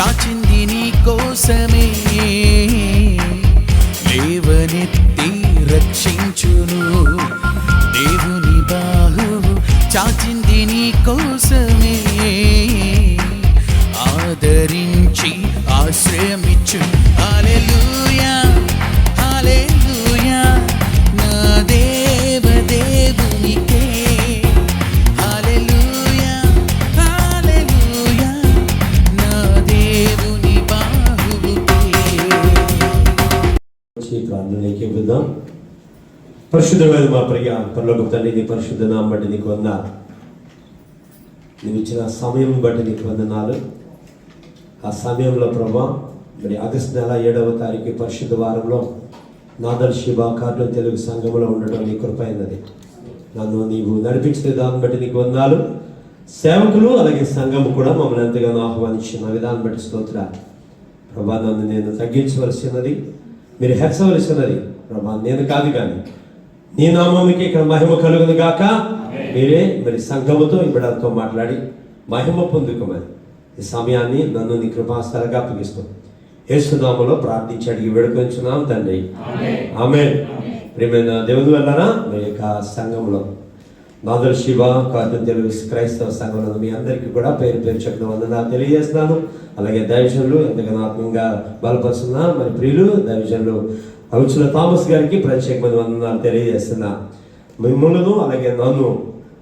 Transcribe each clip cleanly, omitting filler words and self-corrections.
చాచింది నీ కోసమే, లేవనెత్తి రక్షించును. దేవుని బాహువు చాచింది నీ కోసమే, ఆదరించి ఆశ్రయమిచ్చు. హల్లెలూయా హల్లెలూయా నా దేవునికే. హల్లెలూయా హల్లెలూయా నా దేవుని బాహువుకే. ప్రార్థనలోకి వెళ్దాం. పరిశుద్ధమైన మా ప్రియ పరలోకపు తండ్రి, నీ పరిశుద్ధ నామం బట్టి నీకు వందనాలు. నువ్వు ఇచ్చిన సమయం బట్టి నీకు వందనాలు. ఆ సమయంలో ప్రభా మరి ఆగస్టు నెల 7వ తారీఖు పరిశుద్ధ వారంలో నాదర్ శిబా కార్టూన్ తెలుగు సంఘంలో ఉండడం నీ కృప అయినది. నన్ను నీవు నడిపించిన దాన్ని బట్టి నీకు వందనాలు. సేవకులు అలాగే సంఘము కూడా మమ్మల్ని ఎంతగానో ఆహ్వానించిన విధానం బట్టి స్తోత్రాలు ప్రభా. నన్ను నేను తగ్గించవలసినది, మీరు హెచ్చవలసినది ప్రభా నేను కాదు, కానీ నీ నామానికి ఇక్కడ మహిమ కలుగును గాక. మీరే మరి సంఘముతో ఇబ్బడతో మాట్లాడి మహిమ పొందుకోమని ఈ సమయాన్ని నన్ను నీ కృపాస్థలుగా అప్పగిస్తాం. యేసు నామములో ప్రార్థించి అడిగి వేడుకొంచున్నాం తండ్రి, ఆమేన్. ప్రియమైన దేవుని వల్లనా మీ యొక్క సంఘంలో నాదర్ శిబా కార్టూన్ తెలుగు క్రైస్తవ సంఘంలో మీ అందరికీ కూడా పేరు పేరు చెప్పిన వందనాలు తెలియజేస్తున్నాను. అలాగే దైవజనులు ఎంతగానో ఆత్మీయంగా బలపరుస్తున్నా మరి ప్రియులు దైవజనులు అవుచుల థామస్ గారికి ప్రత్యేకమైన వందనాలు తెలియజేస్తున్నా. మిమ్మల్ని అలాగే నన్ను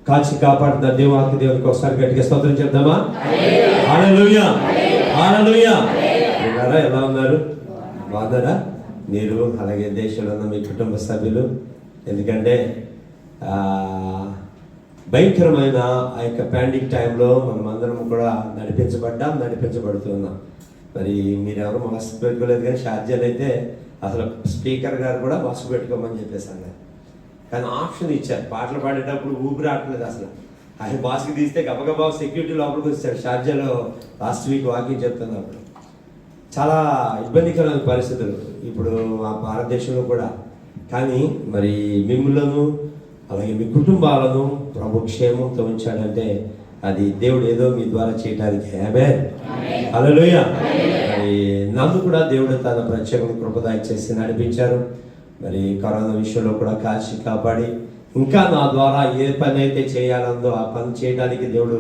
కాచి కాపాడుతున్న దేవాకి దేవునికి ఒకసారి గట్టిగా స్తోత్రం చెప్దామా? హల్లెలూయా హల్లెలూయా. ఎలా ఉన్నారు? బాగున్నారా మీరు? అలాగే దేశంలో ఉన్న మీ కుటుంబ సభ్యులు? ఎందుకంటే భయంకరమైన ఆ యొక్క పాండమిక్ టైంలో మనం అందరం కూడా నడిపించబడుతున్నాం. మరి మీరెవరు మాస్క్ పెట్టుకోలేదు, కానీ షార్జాలు అయితే అసలు స్పీకర్ గారు కూడా మాస్క్ పెట్టుకోమని చెప్పేసాను. కానీ ఆప్షన్ ఇచ్చారు, పాటలు పాడేటప్పుడు ఊపిరి రావట్లేదు అసలు. ఆయన మాస్క్ తీస్తే గబగబా సెక్యూరిటీ లోపలికి వచ్చాడు. షార్జాలో లాస్ట్ వీక్ వాకింగ్ చెప్తున్నప్పుడు చాలా ఇబ్బందికరమైన పరిస్థితులు ఇప్పుడు ఆ భారతదేశంలో కూడా. కానీ మరి మిమ్మల్ని అలాగే మీ కుటుంబాలను ప్రభు క్షేమంతో ఉంచాడంటే అది దేవుడు ఏదో మీ ద్వారా చేయడానికి. ఆమేన్ హల్లెలూయా. మరి నన్ను కూడా దేవుడు తన ప్రత్యేకమైన కృపదాయ చేసి నడిపించారు. మరి కరోనా విషయంలో కూడా కాచి కాపాడి ఇంకా నా ద్వారా ఏ పని అయితే చేయాలందో ఆ పని చేయడానికి దేవుడు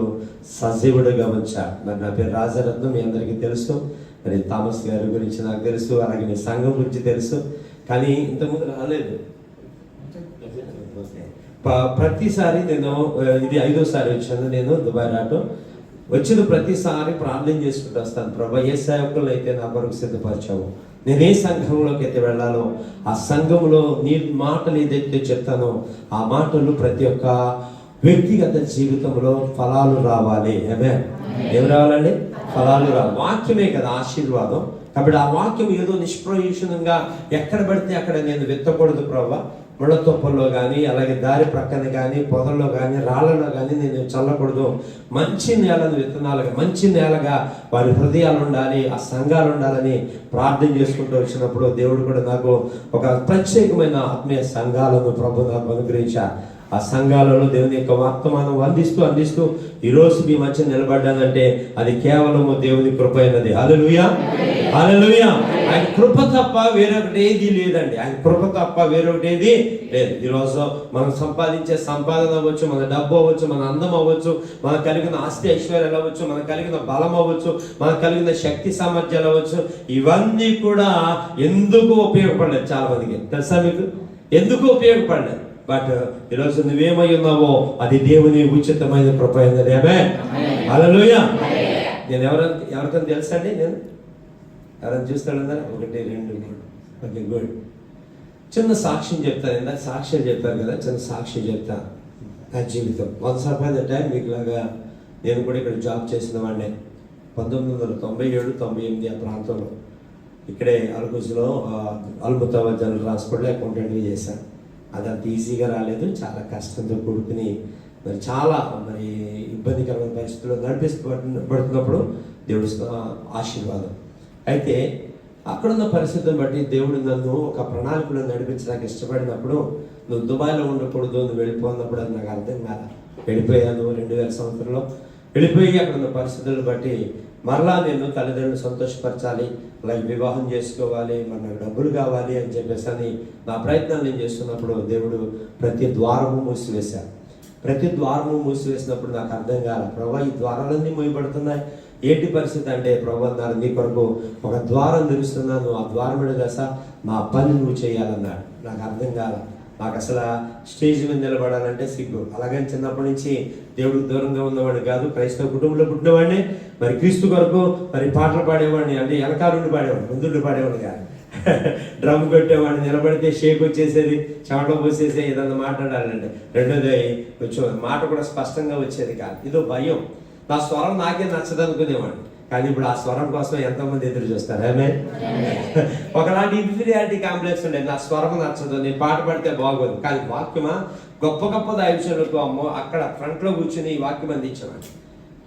సజీవుడుగా ఉంచాడు. మరి నా పేరు రాజరత్నం, మీ అందరికీ తెలుసు. మరి థామస్ గారి గురించి నాకు తెలుసు, అలాగే మీ సంఘం గురించి తెలుసు. కానీ ఇంతకుముందు రాలేదు. ప్రతిసారి నేను ఇది 5వసారి వచ్చాను నేను దుబాయ్ రావటం. వచ్చిన ప్రతిసారి ప్రార్థన చేసుకుంటూ వస్తాను, ప్రభా ఏ సేవకులు అయితే నా కొరకు సిద్ధపరిచావు, నేను ఏ సంఘంలోకి అయితే వెళ్ళాలో ఆ సంఘంలో నీ మాటలు ఏదైతే చెప్తానో ఆ మాటలు ప్రతి ఒక్క వ్యక్తిగత జీవితంలో ఫలాలు రావాలి. ఏం రావాలండి? ఫలాలు రావాలి. వాక్యమే కదా ఆశీర్వాదం. కాబట్టి ఆ వాక్యం ఏదో నిష్ప్రయోజనంగా ఎక్కడ పడితే అక్కడ నేను విత్తకూడదు ప్రభా. ముళ్ళ తొప్పల్లో కానీ అలాగే దారి ప్రక్కన కానీ పొదల్లో కానీ రాళ్ళలో కానీ నేను చల్లకూడదు. మంచి నేలను విత్తనాలుగా మంచి నేలగా వారి హృదయాలు ఉండాలి, ఆ సంఘాలు ఉండాలని ప్రార్థన చేసుకుంటూ వచ్చినప్పుడు దేవుడు కూడా నాకు ఒక ప్రత్యేకమైన ఆత్మీయ సంఘాలను ప్రభు నాకు అనుగ్రహించారు. ఆ సంఘాలలో దేవుని యొక్క వర్తమానం అందిస్తూ ఈరోజు మీ మధ్య నిలబడ్డానంటే అది కేవలము దేవుని కృప అయినది. హల్లెలూయా హల్లెలూయా. ఆయన కృప తప్ప వేరొకటి ఏది లేదండి. ఆయన కృప తప్ప వేరొకటి ఏది లేదు. ఈరోజు మనం సంపాదించే సంపాదన అవ్వచ్చు, మన డబ్బు అవ్వచ్చు, మన అందం అవ్వచ్చు, మనకు కలిగిన ఆస్తి ఐశ్వర్యాలు అవ్వచ్చు, మనకు కలిగిన బలం అవ్వచ్చు, మనకు కలిగిన శక్తి సామర్థ్యాలు అవ్వచ్చు, ఇవన్నీ కూడా ఎందుకు ఉపయోగపడలేదు? చాలా మందికి తెలుసా మీకు ఎందుకు ఉపయోగపడలేదు? బట్ ఈరోజు నువ్వేమై ఉన్నావో అది దేవుని ఉచితమైన కృప అయినది. ఆమేన్ హల్లెలూయా. నేను ఎవరికైనా తెలుసా అండి? నేను ఎవరైనా చూస్తాడన్నా 1 2 3 ఓకే గుడ్. చిన్న సాక్ష్యం చెప్తాను. ఇందాక సాక్ష్యం చెప్పారు కదా, చిన్న సాక్ష్యం చెప్తాను. నా జీవితం వన్స్ అపాన్ ద టైం మీకులాగా నేను కూడా ఇక్కడ జాబ్ చేసిన వాడినే. 1997-98 ఆ ప్రాంతంలో ఇక్కడే అల్గుజ్లో అల్ముతావా జనరల్ హాస్పిటల్ అకౌంటెంట్గా చేశాను. అదంత ఈజీగా రాలేదు, చాలా కష్టంతో కూడుకుని మరి చాలా మరి ఇబ్బందికరమైన పరిస్థితుల్లో నడిపిస్తున్నప్పుడు దేవుడి ఆశీర్వాదం. అయితే అక్కడున్న పరిస్థితిని బట్టి దేవుడు నన్ను ఒక ప్రణాళికలో నడిపించడానికి ఇష్టపడినప్పుడు, నువ్వు దుబాయ్లో ఉండకూడదు, నువ్వు వెళ్ళిపోయినప్పుడు అది నాకు అర్థం కాదు. వెళ్ళిపోయాను 2000 సంవత్సరంలో వెళ్ళిపోయి అక్కడున్న పరిస్థితులను బట్టి మరలా నేను తల్లిదండ్రులు సంతోషపరచాలి, అలాగే వివాహం చేసుకోవాలి, మరి నాకు డబ్బులు కావాలి అని చెప్పేసి అని నా ప్రయత్నాలు నేను చేస్తున్నప్పుడు దేవుడు ప్రతి ద్వారము మూసివేశాడు. ప్రతి ద్వారము మూసివేసినప్పుడు నాకు అర్థం కాల, ప్రభా ఈ ద్వారాలన్నీ మూయబడుతున్నాయి, ఏంటి పరిస్థితి అంటే, ప్రభు అన్నారు నీ కొరకు ఒక ద్వారం తెరుస్తున్నాను, ఆ ద్వారం దశ నా పని నువ్వు చేయాలన్నాడు. నాకు అర్థం కాల, నాకు అసలు స్టేజ్ మీద నిలబడాలంటే సిగ్గు. అలాగని చిన్నప్పటి నుంచి దేవుడికి దూరంగా ఉన్నవాడిని కాదు, క్రైస్తవ కుటుంబంలో పుట్టినవాడిని. మరి క్రీస్తు కొరకు మరి పాటలు పాడేవాడిని, అంటే వెనకాలండి పాడేవాడిని, ముందుండి పాడేవాడిని కాదు. డ్రమ్ కొట్టేవాడిని, నిలబడితే షేక్ వచ్చేసేది, చెమట పోసేసి ఏదన్నా మాట్లాడాలంటే. రెండోది కొంచెం మాట కూడా స్పష్టంగా వచ్చేది కాదు, ఇదో భయం. నా స్వరం నాకే నచ్చదు అనుకునేవాడిని. కానీ ఇప్పుడు ఆ స్వరం కోసం ఎంతోమంది ఎదురు చూస్తారు. ఆమె ఒకలాంటి ఇన్ఫీరియారిటీ కాంప్లెక్స్ ఉండే, నా స్వరం నచ్చదు, నేను పాట పాడితే బాగోదు. కానీ వాక్యమా గొప్ప గొప్ప దైవజనులకు అమ్మో అక్కడ ఫ్రంట్లో కూర్చుని ఈ వాక్యం అందించేవాడు.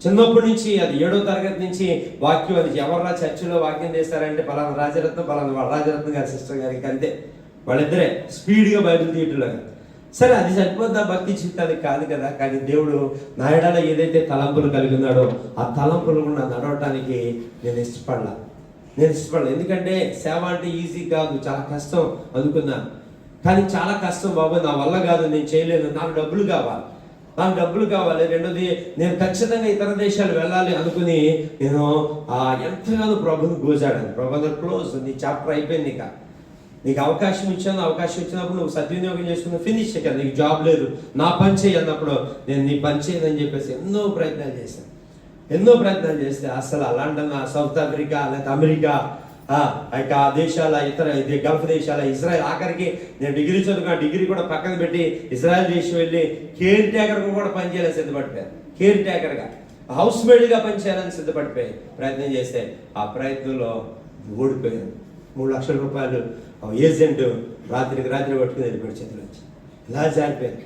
చిన్నప్పటి నుంచి, అది 7వ తరగతి నుంచి వాక్యం, అది ఎవర్రా చర్చిలో వాక్యం చేస్తారంటే పలానా రాజరత్నం, పలానా రాజరత్నం గారి సిస్టర్ గారికి, అంతే. వాళ్ళిద్దరే స్పీడ్గా బైబిల్ తీయటంలాగా. సరే, అది సరిపోద్దా భక్తి జీవితానికి? కాదు కదా. కానీ దేవుడు నా ఎడల ఏదైతే తలంపులు కలిగి ఉన్నాడో ఆ తలంపులు కూడా నడవటానికి నేను ఇష్టపడలా. ఎందుకంటే సేవ అంటే ఈజీ కాదు, చాలా కష్టం అనుకున్నాను. కానీ చాలా కష్టం బాబు, నా వల్ల కాదు, నేను చేయలేను, నాకు డబ్బులు కావాలి. రెండోది, నేను ఖచ్చితంగా ఇతర దేశాలు వెళ్ళాలి అనుకుని నేను ఎంతగానో ప్రభుని గోజాడాను. ప్రభు క్లోజ్, నీ చాప్టర్ అయిపోయింది, నీకు అవకాశం ఇచ్చినప్పుడు నువ్వు సద్వినియోగం చేసుకుని ఫినిష్ చేయాలి. నీకు జాబ్ లేదు, నా పని చేయి అన్నప్పుడు నేను నీ పని చేయదని చెప్పేసి ఎన్నో ప్రయత్నాలు చేస్తే అసలు లండన్, సౌత్ ఆఫ్రికా, లేకపోతే అమెరికా, ఆ దేశాల ఇతర గల్ఫ్ దేశాల, ఇజ్రాయెల్, ఆఖరికి నేను డిగ్రీ చదువుకున్నా, డిగ్రీ కూడా పక్కన పెట్టి ఇజ్రాయెల్ దేశం వెళ్ళి కేర్ టేకర్గా కూడా పనిచేయాలని సిద్ధపడిపోయాను. కేర్ టేకర్గా, హౌస్ మేడ్గా పనిచేయాలని సిద్ధపడిపోయాను. ప్రయత్నం చేస్తే ఆ ప్రయత్నంలో ఓడిపోయాను. 3 లక్షల రూపాయలు ఏజెంట్ రాత్రి పట్టుకుని వెళ్ళిపోయాడు చేతులు వచ్చి. ఇలా జారిపోయాను.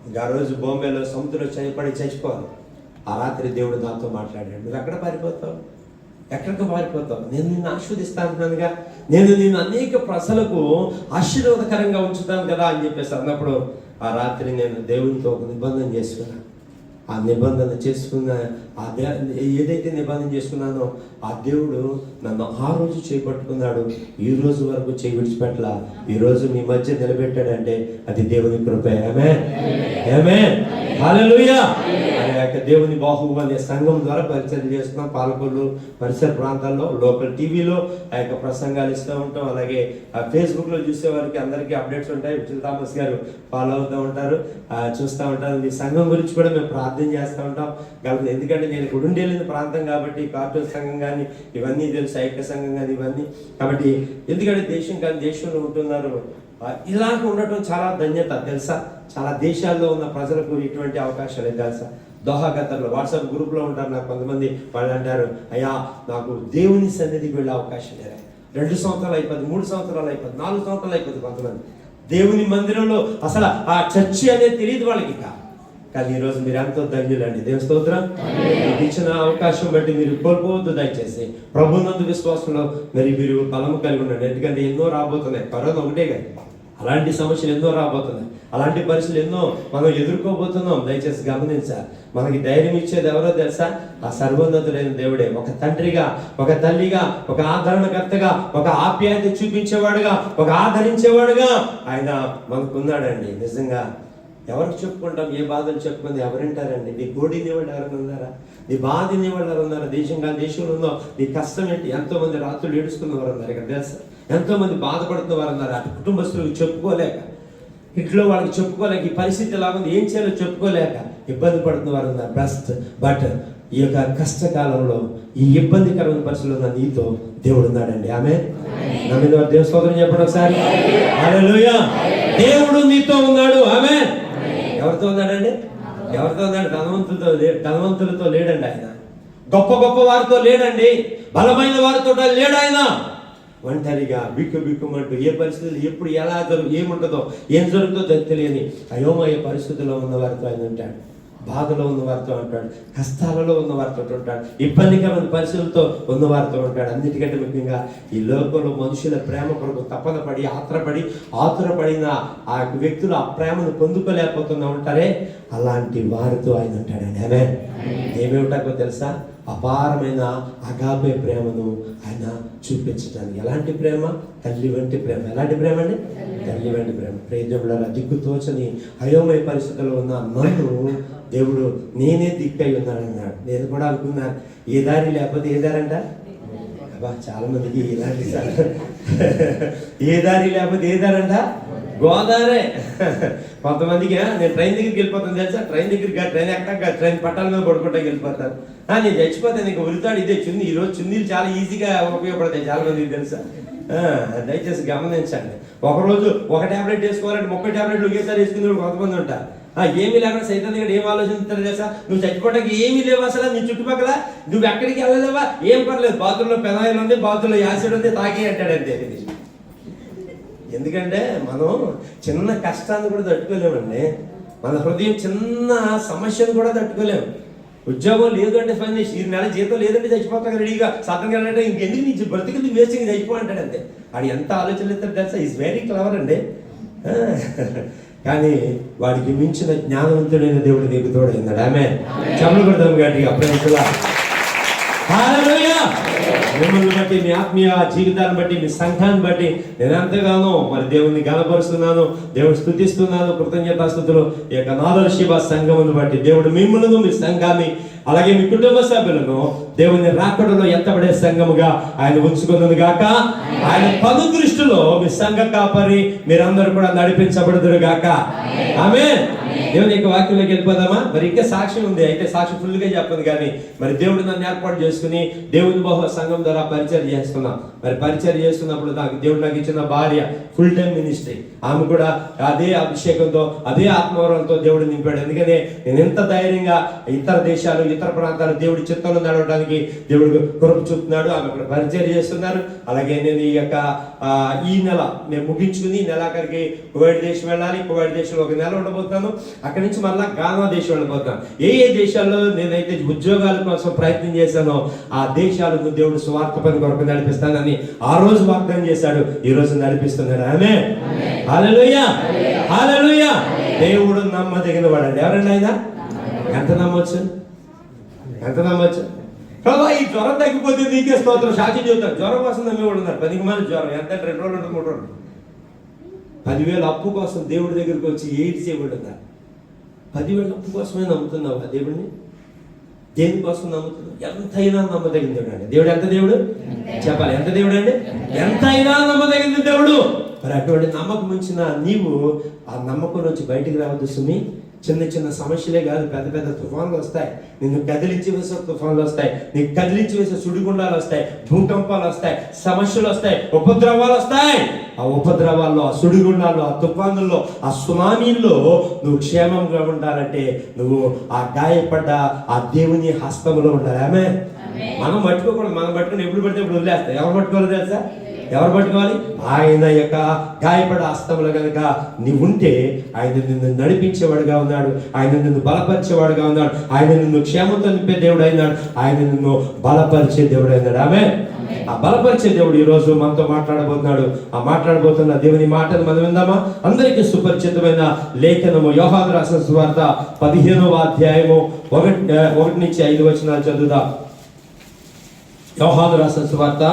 ఇంకా ఆ రోజు బాంబేలో సముద్రంలో చచ్చిపోవాలి. ఆ రాత్రి దేవుడు నాతో మాట్లాడాడు, నువ్వు ఎక్కడికి పారిపోతావు, నేను నిన్ను ఆశీర్వదిస్తానుగా, నేను నిన్ను అనేక ప్రజలకు ఆశీర్వాదకరంగా ఉంచుతాను కదా అని చెప్పేసి అన్నప్పుడు ఆ రాత్రి నేను దేవునితో ఒక నిబంధన చేసుకున్నాను. ఆ నిబంధన చేసుకున్న ఏదైతే నిబంధన చేసుకున్నానో ఆ దేవుడు నన్ను ఆ రోజు చేపట్టుకున్నాడు, ఈ రోజు వరకు చేయి విడిచిపెట్టలా. ఈ రోజు మీ మధ్య నిలబెట్టాడంటే అది దేవుని కృపే. ఆమేన్, హల్లెలూయా. దేవుని బాహువు అనే సంఘం ద్వారా పరిచయం చేస్తున్నాం. పాలకొల్లు పరిసర ప్రాంతాల్లో లోకల్ టీవీలో ఆ యొక్క ప్రసంగాలు ఇస్తూ ఉంటాం. అలాగే ఫేస్బుక్లో చూసే వారికి అందరికీ అప్డేట్స్ ఉంటాయి. విజయ్ థామస్ గారు ఫాలో అవుతూ ఉంటారు, చూస్తూ ఉంటారు. మీ సంఘం గురించి కూడా మేము ప్రార్థన చేస్తూ ఉంటాం. కాబట్టి ఎందుకంటే నేను గుడుండేళ్ళిన ప్రాంతం కాబట్టి కార్టూన్ సంఘం కానీ ఇవన్నీ తెలుసు, ఐక్య సంఘం కానీ ఇవన్నీ. కాబట్టి ఎందుకంటే దేశంలో ఉంటున్నారు, ఇలాగ ఉండటం చాలా ధన్యత తెలుసా. చాలా దేశాల్లో ఉన్న ప్రజలకు ఇటువంటి అవకాశాలు తెలుసా. దోహా ఖతర్లో వాట్సాప్ గ్రూప్లో ఉంటారు నాకు కొంతమంది, వాళ్ళు అంటారు, అయ్యా నాకు దేవుని సన్నిధికి వెళ్ళే అవకాశం లేదా. 2 సంవత్సరాలు అయిపోతుంది, 3 సంవత్సరాలు అయిపోతుంది, 4 సంవత్సరాలు అయిపోతుంది. కొంతమంది దేవుని మందిరంలో అసలు ఆ చర్చి అనేది తెలియదు వాళ్ళకి. కానీ ఈరోజు మీరు ఎంతో ధన్యులండి. దేవుని స్తోత్రం. మీకు ఇచ్చిన అవకాశం బట్టి మీరు కోల్పోవద్దు. దయచేసి ప్రభునందు విశ్వాసంలో మీరు బలము కలిగి ఉండండి. ఎందుకంటే ఎన్నో రాబోతున్నాయి. కరోనా ఒకటే కానీ అలాంటి సమస్యలు ఎన్నో రాబోతున్నాయి, అలాంటి పరిస్థితులు ఎన్నో మనం ఎదుర్కోబోతున్నాం. దయచేసి గమనించాలి. మనకి ధైర్యం ఇచ్చేది ఎవరో తెలుసా? ఆ సర్వోన్నతుడైన దేవుడే. ఒక తండ్రిగా, ఒక తల్లిగా, ఒక ఆదరణకర్తగా, ఒక ఆప్యాయత చూపించేవాడుగా, ఒక ఆదరించేవాడుగా ఆయన మనకున్నాడండి. నిజంగా ఎవరికి చెప్పుకుంటాం? ఏ బాధలు చెప్పుకుంది ఎవరింటారండి? నీ కోడిని వాళ్ళు ఎవరైనా ఉన్నారా? నీ బాధని వాళ్ళు ఎవరు ఉన్నారా? దేశంలో ఉందో నీ కష్టం ఏంటి? ఎంతో మంది రాత్రులు ఏడుస్తున్న వారు ఉన్నారు ఇక్కడ తెలుసా. ఎంతో మంది బాధపడుతున్న వారు ఉన్నారు. అటు కుటుంబస్తులకు చెప్పుకోలేక, ఇంట్లో వాళ్ళకి చెప్పుకోలేక, ఈ పరిస్థితి ఎలా ఉంది ఏం చేయాలో చెప్పుకోలేక ఇబ్బంది పడుతున్న వారు ఉన్నారు. బట్ ఈ యొక్క కష్టకాలంలో, ఈ ఇబ్బందికరమైన పరిస్థితుల్లో ఉన్న నీతో దేవుడు ఉన్నాడండి. ఆమేన్. నా మీద దేవుని స్తోత్రం చెప్పండి ఒకసారి. హల్లెలూయా. దేవుడు నీతో ఉన్నాడు. ఆమేన్. ఎవరితో ఉన్నాడండి? ధనవంతులతో లేడండి ఆయన. గొప్ప వారితో లేడండి. బలమైన వారితో లేడు ఆయన. ఒంటరిగా బిక్కుమంటూ ఏ పరిస్థితులు ఎప్పుడు ఎలా ఏముంటుందో ఏం జరుగుతుందో తెలియని అయోమయ పరిస్థితుల్లో ఉన్న వారితో ఆయన ఉంటాడు. బాధలో ఉన్న వారితో ఉంటాడు, కష్టాలలో ఉన్న వారితో ఉంటాడు, ఇబ్బందికరమైన పరిస్థితులతో ఉన్న వారితో ఉంటాడు. అన్నిటికంటే ముఖ్యంగా ఈ లోకంలో మనుషుల ప్రేమ కొరకు తపన పడి ఆతురపడిన ఆ వ్యక్తులు ఆ ప్రేమను పొందుకోలేకపోతున్నా ఉంటారే, అలాంటి వారితో ఆయన ఉంటాడండి. ఆమె ఏమేమిటాకో తెలుసా? అపారమైన అగాపే ప్రేమను ఆయన చూపించడానికి. ఎలాంటి ప్రేమ? తల్లి వంటి ప్రేమ. ఎలాంటి ప్రేమ అండి? తల్లి వంటి ప్రేమ. ప్రేజములారా, దిక్కుతోచని అయోమయ పరిస్థితుల్లో ఉన్న నన్ను దేవుడు నేనే దిక్కై ఉన్నాడన్నాడు. నేను కూడా అనుకున్నాను, ఏ దారి లేకపోతే ఏ దారి అంట? అబ్బా, చాలా మందికి ఇలాంటి ఏ దారి లేకపోతే ఏ దారి అంట? గోదావరే. కొంతమందికి నేను ట్రైన్ దగ్గరికి వెళ్ళిపోతాను తెలుసా? ట్రైన్ ఎక్కడాక ట్రైన్ పట్టాల మీద పడుకుంటా వెళ్ళిపోతాను. నేను చచ్చిపోతాను, నీకు ఉరితాడు ఇదే చున్నీ. ఈరోజు చున్నీలు చాలా ఈజీగా ఉపయోగపడతాయి చాలా మందికి తెలుసా? దయచేసి గమనించండి. ఒకరోజు ఒక ట్యాబ్లెట్ వేసుకోవాలంటే 30 ట్యాబ్లెట్లు ఒకేసారి వేసుకునే కొంతమంది ఉంటారు. ఏమీ లేకుండా సైతం దగ్గర ఏం ఆలోచిస్తారు తెలుసా? నువ్వు చచ్చిపోవడానికి ఏమీ లేవు అసలు నీ చుట్టుపక్కల, నువ్వు ఎక్కడికి వెళ్ళలేవా, ఏం పర్లేదు, బాత్రూంలో పెనాయిల్ ఉంది, బాత్రూంలో యాసిడ్ ఉంది, తాగి అంటాడంతే. ఎందుకంటే మనం చిన్న కష్టాన్ని కూడా తట్టుకోలేమండి. మన హృదయం చిన్న సమస్యను కూడా తట్టుకోలేము. ఉద్యోగం లేదు అంటే పని, ఈ నెల జీతం లేదంటే చచ్చిపోతాం రెడీగా సాధనగా అంటే ఇంకెందుకు నీ బ్రతికి వేస్ట్ చచ్చిపో అంటాడు అంతే. వాడు ఎంత ఆలోచనలు ఇస్తాడు తెలుసా? ఈజ్ వెరీ క్లవర్ అండి. కానీ వాడికి మించిన జ్ఞానవంతుడైన దేవుడు నీకు తోడైందాడు. ఆమె చెమలు కొడదాం గట్టిగా ప్రేమికులా. హల్లెలూయా. మిమ్మల్ని బట్టి, మీ ఆత్మీయ జీవితాన్ని బట్టి, మీ సంఘాన్ని బట్టి నేను ఎంతగానో మరి దేవుని గణపరుస్తున్నాను, దేవుడు స్తుతిస్తున్నాను. కృతజ్ఞతాస్తుతులు. ఈ యొక్క నాదర్ శివ సంఘమును బట్టి దేవుడు మిమ్మల్ని, మీ సంఘాన్ని, అలాగే మీ కుటుంబ సభ్యులను దేవుని రాకడలో ఎత్తబడే సంఘముగా ఆయన ఉంచుకున్నది గాక. ఆయన పదు దృష్టిలో మీ సంఘ కాపరి మీరందరూ కూడా నడిపించబడుదురు గాక. ఆమేన్. దేవుని యొక్క వాక్యంలోకి వెళ్ళిపోదామా? మరి ఇంకా సాక్ష్యం ఉంది, అయితే సాక్ష్యం ఫుల్గా చెప్పదు. కానీ మరి దేవుడు నన్ను ఏర్పాటు చేసుకుని దేవుని బహు సంఘం ద్వారా పరిచయం చేస్తున్నాం. మరి పరిచయం చేస్తున్నప్పుడు దేవుడు నాకు ఇచ్చిన భార్య ఫుల్ టైం మినిస్ట్రీ. ఆమె కూడా అదే అభిషేకంతో, అదే ఆత్మవరంతో దేవుడు నింపాడు. ఎందుకని నేను ఎంత ధైర్యంగా ఇతర దేశాలు, ఇతర ప్రాంతాలు దేవుడి చిత్తంలో నడవడానికి దేవుడు కృప చూపుతున్నాడు. ఆమె ఇక్కడ పరిచయం చేస్తున్నారు. అలాగే నేను ఈ నెల నేను ముగించుకుని నెలాఖరికి కువైట్ దేశం వెళ్ళాలి. కువైట్ దేశంలో 1 నెల ఉండబోతున్నాను. అక్కడి నుంచి మళ్ళా గానా దేశం వెళ్ళబోతున్నాను. ఏ దేశాల్లో నేనైతే ఉద్యోగాల కోసం ప్రయత్నం చేశానో ఆ దేశాలను దేవుడు స్వార్థ పని కొరకు నడిపిస్తానని ఆ రోజు వాగ్దానం చేశాడు. ఈ రోజు నడిపిస్తున్నాడు. ఆమేన్. హల్లెలూయా. హల్లెలూయా. దేవుడు నమ్మదగిన వాడండి. ఎవరండి ఆయన? ఎంత నమ్మొచ్చు? ప్రభా, ఈ జ్వరం తగ్గిపోతే నీకే స్తోత్రం. సాక్షి చెబుతారు. జ్వరం కోసం నమ్మేవాడు ఉన్నారు. 10 మంది జ్వరం ఎంత 2 రోజులు ఉంటుంది, 3 రోజులు. 10,000 అప్పు కోసం దేవుడి దగ్గరికి వచ్చి ఏడ్చేవాడు ఉన్నారు. 10,000 అప్పు కోసమే నమ్ముతున్నావు ఆ దేవుడిని? దేనికోసం నమ్ముతున్నావు? ఎంతైనా నమ్మదగిన దేవుడు అండి. దేవుడు ఎంత దేవుడు చెప్పాలి? ఎంత దేవుడు అండి? ఎంతైనా నమ్మదగిన దేవుడు. మరి అటువంటి నమ్మకం ఉంచిన నీవు ఆ నమ్మకం నుంచి బయటికి రావద్దు సుమి. చిన్న చిన్న సమస్యలే కాదు, పెద్ద పెద్ద తుఫాన్లు వస్తాయి. నిన్ను కదిలించి వేసే తుఫాన్లు వస్తాయి, నీకు కదిలించి వేసే సుడిగుండాలు వస్తాయి, భూకంపాలు వస్తాయి, సమస్యలు వస్తాయి, ఉపద్రవాలు వస్తాయి. ఆ ఉపద్రవాల్లో, ఆ సుడిగుండాల్లో, ఆ తుఫానుల్లో, ఆ సునామీల్లో నువ్వు క్షేమంగా ఉండాలంటే నువ్వు ఆ గాయపడ్డ ఆ దేవుని హస్తంలో ఉండాలి. ఆమె మనం పట్టుకోకూడదు. మనం పట్టుకుని ఎప్పుడు పడితే ఇప్పుడు వదిలేస్తాయి. ఎవరు పట్టుకోవాలి తెలుసా? ఎవరు పట్టుకోవాలి? ఆయన యొక్క గాయపడ హస్తములు కనుక నీవుంటే ఆయన నిన్ను నడిపించేవాడుగా ఉన్నాడు, ఆయన నిన్ను బలపరిచేవాడుగా ఉన్నాడు, ఆయన నిన్ను క్షేమంతో నింపే దేవుడు అయినాడు, ఆయన నిన్ను బలపరిచే దేవుడు అయినాడు. ఆమె ఆ బలపరిచే దేవుడు ఈ రోజు మనతో మాట్లాడబోతున్నాడు. ఆ మాట్లాడబోతున్న దేవుని మాటను మనం విందామా? అందరికీ సుపరిచితమైన లేఖనము యోహాను రాసిన సువార్త 15వ అధ్యాయము 1 నుంచి 5 వచనాలు చదువుదాం. యోహాను రాసిన సువార్త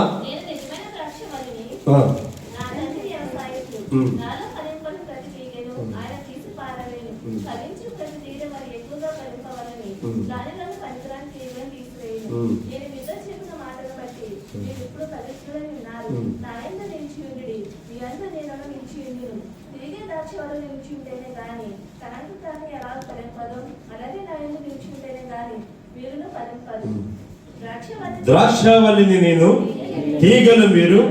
ద్రాక్షవల్లిని నేను, తీగలు మీరు.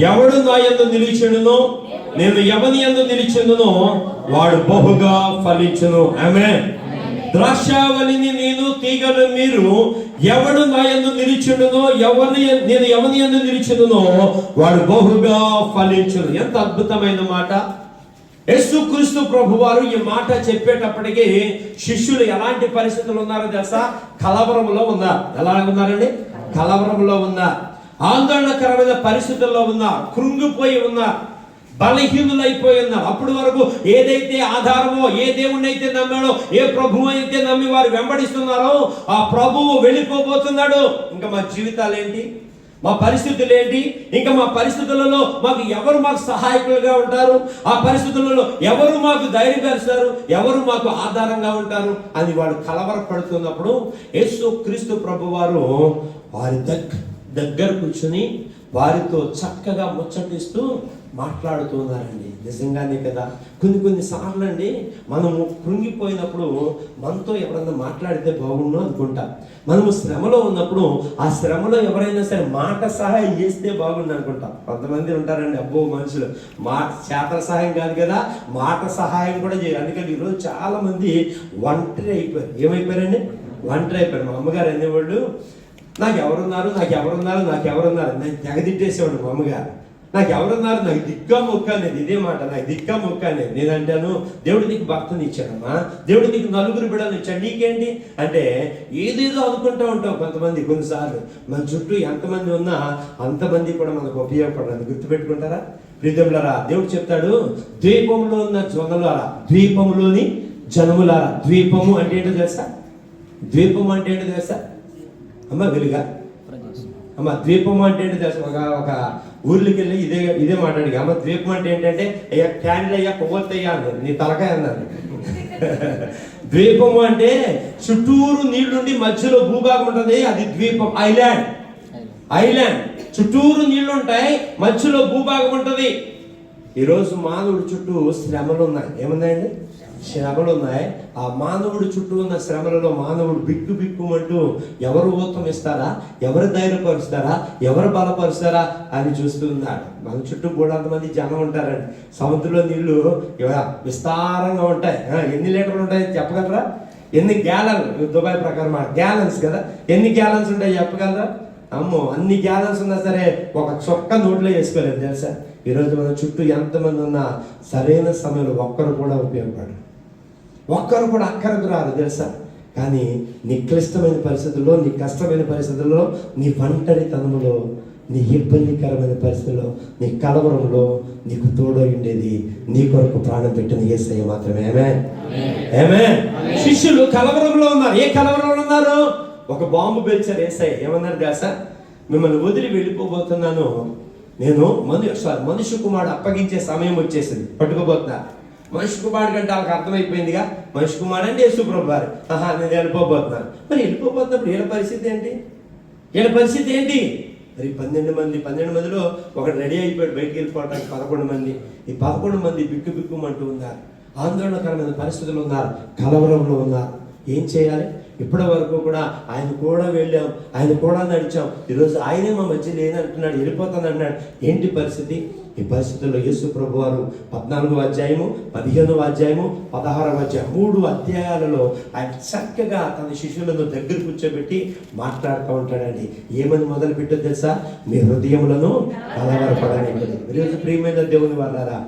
ఎవడు నా యందు నిలిచెనునో, నేను ఎవని యందు నిలిచెనునో వాడు బహుగా ఫలించును. ఆమేన్. ద్రాక్షవల్లిని నేను, తీగలు మీరు. ఎవడు నా యందు నిలిచెనునో, నేను ఎవని యందు నిలిచెనునో వాడు బహుగా ఫలించును. ఎంత అద్భుతమైన మాట! యేసుక్రీస్తు ప్రభువారు ఈ మాట చెప్పేటప్పటికి శిష్యులు ఎలాంటి పరిస్థితులు ఉన్నారో తెలుసా? కలవరంలో ఉన్నారు. ఎలా ఉన్నారండి? కలవరంలో ఉన్నారు, ఆందోళనకరమైన పరిస్థితుల్లో ఉన్నారు, కృంగిపోయి ఉన్నారు, బలహీనులైపోయి ఉన్నారు. అప్పటి వరకు ఏదైతే ఆధారమో, ఏ దేవుణ్ణి అయితే నమ్మాడో, ఏ ప్రభువు అయితే నమ్మి వారు వెంబడిస్తున్నారో ఆ ప్రభువు వెళ్ళిపోబోతున్నాడు. ఇంకా మా జీవితాలు ఏంటి, మా పరిస్థితులు ఏంటి, ఇంకా మా పరిస్థితులలో ఎవరు మాకు సహాయకులుగా ఉంటారు, ఆ పరిస్థితులలో ఎవరు మాకు ధైర్యపరుస్తారు, ఎవరు మాకు ఆధారంగా ఉంటారు అని వాడు కలవరపడుతున్నప్పుడు యేసుక్రీస్తు ప్రభువారు వారి దగ్గర కూర్చుని వారితో చక్కగా ముచ్చటిస్తూ మాట్లాడుతున్నారండి. నిజంగానే కదా, కొన్ని సార్లు అండి మనము కృంగిపోయినప్పుడు మనతో ఎవరైనా మాట్లాడితే బాగుండు అనుకుంటాం. మనము శ్రమలో ఉన్నప్పుడు ఆ శ్రమలో ఎవరైనా సరే మాట సహాయం చేస్తే బాగుండు అనుకుంటాం. కొంతమంది ఉంటారండి, అబ్బో మనుషులు చేతల సహాయం కాదు కదా, మాట సహాయం కూడా చేయాలి. అందుకని ఈరోజు చాలా మంది ఒంటరి అయిపోయారు. ఏమైపోయారండి? ఒంటరి అయిపోయారు. మా అమ్మగారు అనేవాళ్ళు, నాకు ఎవరున్నారు నేను తెగదిట్టేసేవాడు. మా అమ్మగారు, నాకు ఎవరున్నారు, నాకు దిగ్గా మొక్క అనేది, ఇదే మాట, నాకు దిగ్గా మొక్క అనేది. నేను అంటాను, దేవుడు నీకు భర్తని ఇచ్చాడమ్మా, దేవుడు నీకు నలుగురు బిడ్డలు ఇచ్చాడు, నీకేంటి అంటే ఏదేదో అనుకుంటూ ఉంటాం కొంతమంది. కొన్నిసార్లు మన చుట్టూ ఎంతమంది ఉన్నా అంతమంది కూడా మనకు ఉపయోగపడాలి. గుర్తుపెట్టుకుంటారా ప్రియములారా? దేవుడు చెప్తాడు, ద్వీపంలో ఉన్న జనులారా, ద్వీపంలోని జనములారా. ద్వీపము అంటే ఏంటో తెలుసా? ద్వీపం అంటే ఏంటో తెలుసా అమ్మ? వెలుగా అమ్మ. ద్వీపం అంటే ఏంటో తెలుసా? ఒక ఊర్లోకి వెళ్ళి ఇదే మాట్లాడి, అమ్మ ద్వీపం అంటే ఏంటంటే, అయ్యా క్యాండిల్ అయ్యా కొవ్వొత్తయ్యా అన్నారు, నీ తలకాయ అన్నారు. ద్వీపము అంటే చుట్టూరు నీళ్లుండి మధ్యలో భూభాగం ఉంటుంది, అది ద్వీపం. ఐలాండ్ చుట్టూరు నీళ్లు ఉంటాయి, మధ్యలో భూభాగం ఉంటుంది. ఈరోజు మానవుడి చుట్టూ శ్రమలు ఉన్నాయి. ఏమున్నాయండి? శ్రమలు ఉన్నాయి. ఆ మానవుడి చుట్టూ ఉన్న శ్రమలలో మానవుడు బిక్కుమంటూ ఎవరు ఊతం ఇస్తారా, ఎవరు ధైర్యపరుస్తారా, ఎవరు బలపరుస్తారా అని చూస్తున్నాడు. మన చుట్టూ కూడా మంది జనం ఉంటారండి. సముద్రంలో నీళ్లు విస్తారంగా ఉంటాయి. ఎన్ని లీటర్లు ఉంటాయి చెప్పగలరా? ఎన్ని గ్యాలన్, దుబాయ్ ప్రకారం గ్యాలన్స్ కదా, ఎన్ని గ్యాలన్స్ ఉంటాయి చెప్పగలరా? అమ్మో, అన్ని గ్యాలన్స్ ఉన్నా సరే ఒక చొక్క నోట్లో వేసుకోలేదు తెలుసా? ఈరోజు మన చుట్టూ ఎంతమంది ఉన్నా సరైన సమయంలో ఒక్కరు కూడా ఉపయోగపడరు, ఒక్కరు కూడా అక్కరకు రారు తెలుసా? కానీ నీ క్లిష్టమైన పరిస్థితుల్లో, నీ కష్టమైన పరిస్థితుల్లో, నీ ఒంటరితనంలో, నీ ఇబ్బందికరమైన పరిస్థితుల్లో, నీ కలవరంలో నీకు తోడై ఉండేది నీ కొరకు ప్రాణం పెట్టిన యేసయ్య మాత్రమే. ఆమేన్. శిష్యులు కలవరంలో ఉన్నారు. ఏ కలవరంలో ఉన్నారు? ఒక బాంబు పేల్చారు యేసయ్య. ఏమన్నారు తెలుసా? మిమ్మల్ని వదిలి వెళ్ళిపోబోతున్నాను, నేను మనుష్య కుమారుడు అప్పగించే సమయం వచ్చేసింది, పట్టుకోబోతున్నా. మనిషి కుమారుడు కంటే వాళ్ళకి అర్థమైపోయిందిగా, మనిషి కుమారుడు అంటే యేసు ప్రభు వారు. నేను వెళ్ళిపోబోతున్నాను. మరి వెళ్ళిపోతున్నప్పుడు వీళ్ళ పరిస్థితి ఏంటి? మరి 12 మందిలో ఒకటి రెడీ అయిపోయాడు బయటికి వెళ్ళిపోవడానికి. 11 మంది. ఈ 11 మంది బిక్కుమంటూ ఉన్నారు, ఆందోళనకరమైన పరిస్థితులు ఉన్నారు, కలవరంలో ఉన్నారు. ఏం చేయాలి? ఇప్పటి వరకు కూడా ఆయన కూడా వెళ్ళాం, ఆయన కూడా నడిచాం. ఈరోజు ఆయనే మా మధ్య లేనంటున్నాడు, వెళ్ళిపోతాను అన్నాడు. ఏంటి పరిస్థితి? ఈ పరిస్థితుల్లో యేసు ప్రభు వారు 14వ అధ్యాయము, 15వ అధ్యాయము, 16వ అధ్యాయం 3 అధ్యాయాలలో ఆయన చక్కగా తన శిష్యులను దగ్గర కూర్చోబెట్టి మాట్లాడుతూ ఉంటాడండి. ఏమని మొదలు పెట్టో తెలుసా? మీ హృదయములను కలవరపడని. ఈరోజు ప్రియమైన దేవుని వాళ్ళారా,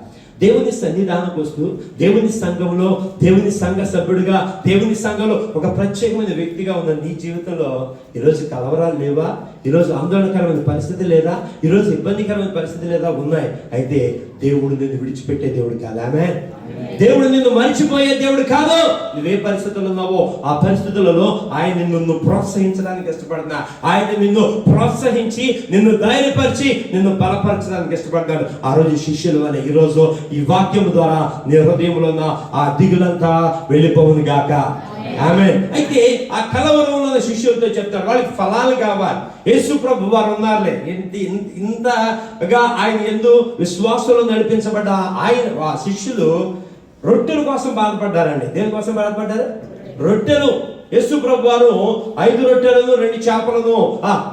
దేవుని సన్నిధానంకి వస్తూ దేవుని సంఘంలో, దేవుని సంఘ సభ్యుడిగా, దేవుని సంఘంలో ఒక ప్రత్యేకమైన వ్యక్తిగా ఉన్న నీ జీవితంలో ఈరోజు కలవరాలు లేవా? ఈరోజు ఆందోళనకరమైన పరిస్థితి లేదా? ఈరోజు ఇబ్బందికరమైన పరిస్థితి లేదా? ఉన్నాయి. అయితే దేవుడు నిన్ను విడిచిపెట్టే దేవుడు కాదు. ఆమేన్. దేవుడు నిన్ను మర్చిపోయే దేవుడు కాదు. నువ్వే పరిస్థితుల్లో ఉన్నావో ఆ పరిస్థితులలో ఆయన నిన్ను ప్రోత్సహించడానికి ఇష్టపడుతున్నా. ఆయన నిన్ను ప్రోత్సహించి, నిన్ను ధైర్యపరిచి, నిన్ను బలపరచడానికి ఇష్టపడ్డాడు. ఆ రోజు శిష్యుల వల్ల ఈరోజు ఈ వాక్యం ద్వారా నీ హృదయంలో ఉన్న ఆ దిగులంతా వెళ్ళిపోవును గాక. ఆమేన్. అయితే ఆ కలవరంలో శిష్యులతో చెప్తారు, వాళ్ళకి ఫలాలు కావాలి. యేసు ప్రభు వారు ఉన్నారులే, ఇంతగా ఆయన యందు విశ్వాసంలో నడిపించబడ్డ ఆ శిష్యులు రొట్టెల కోసం బాధపడ్డారండి. దేనికోసం బాధపడ్డారు? రొట్టెలు. యేసు ప్రభు వారు 5 రొట్టెలను 2 చేపలను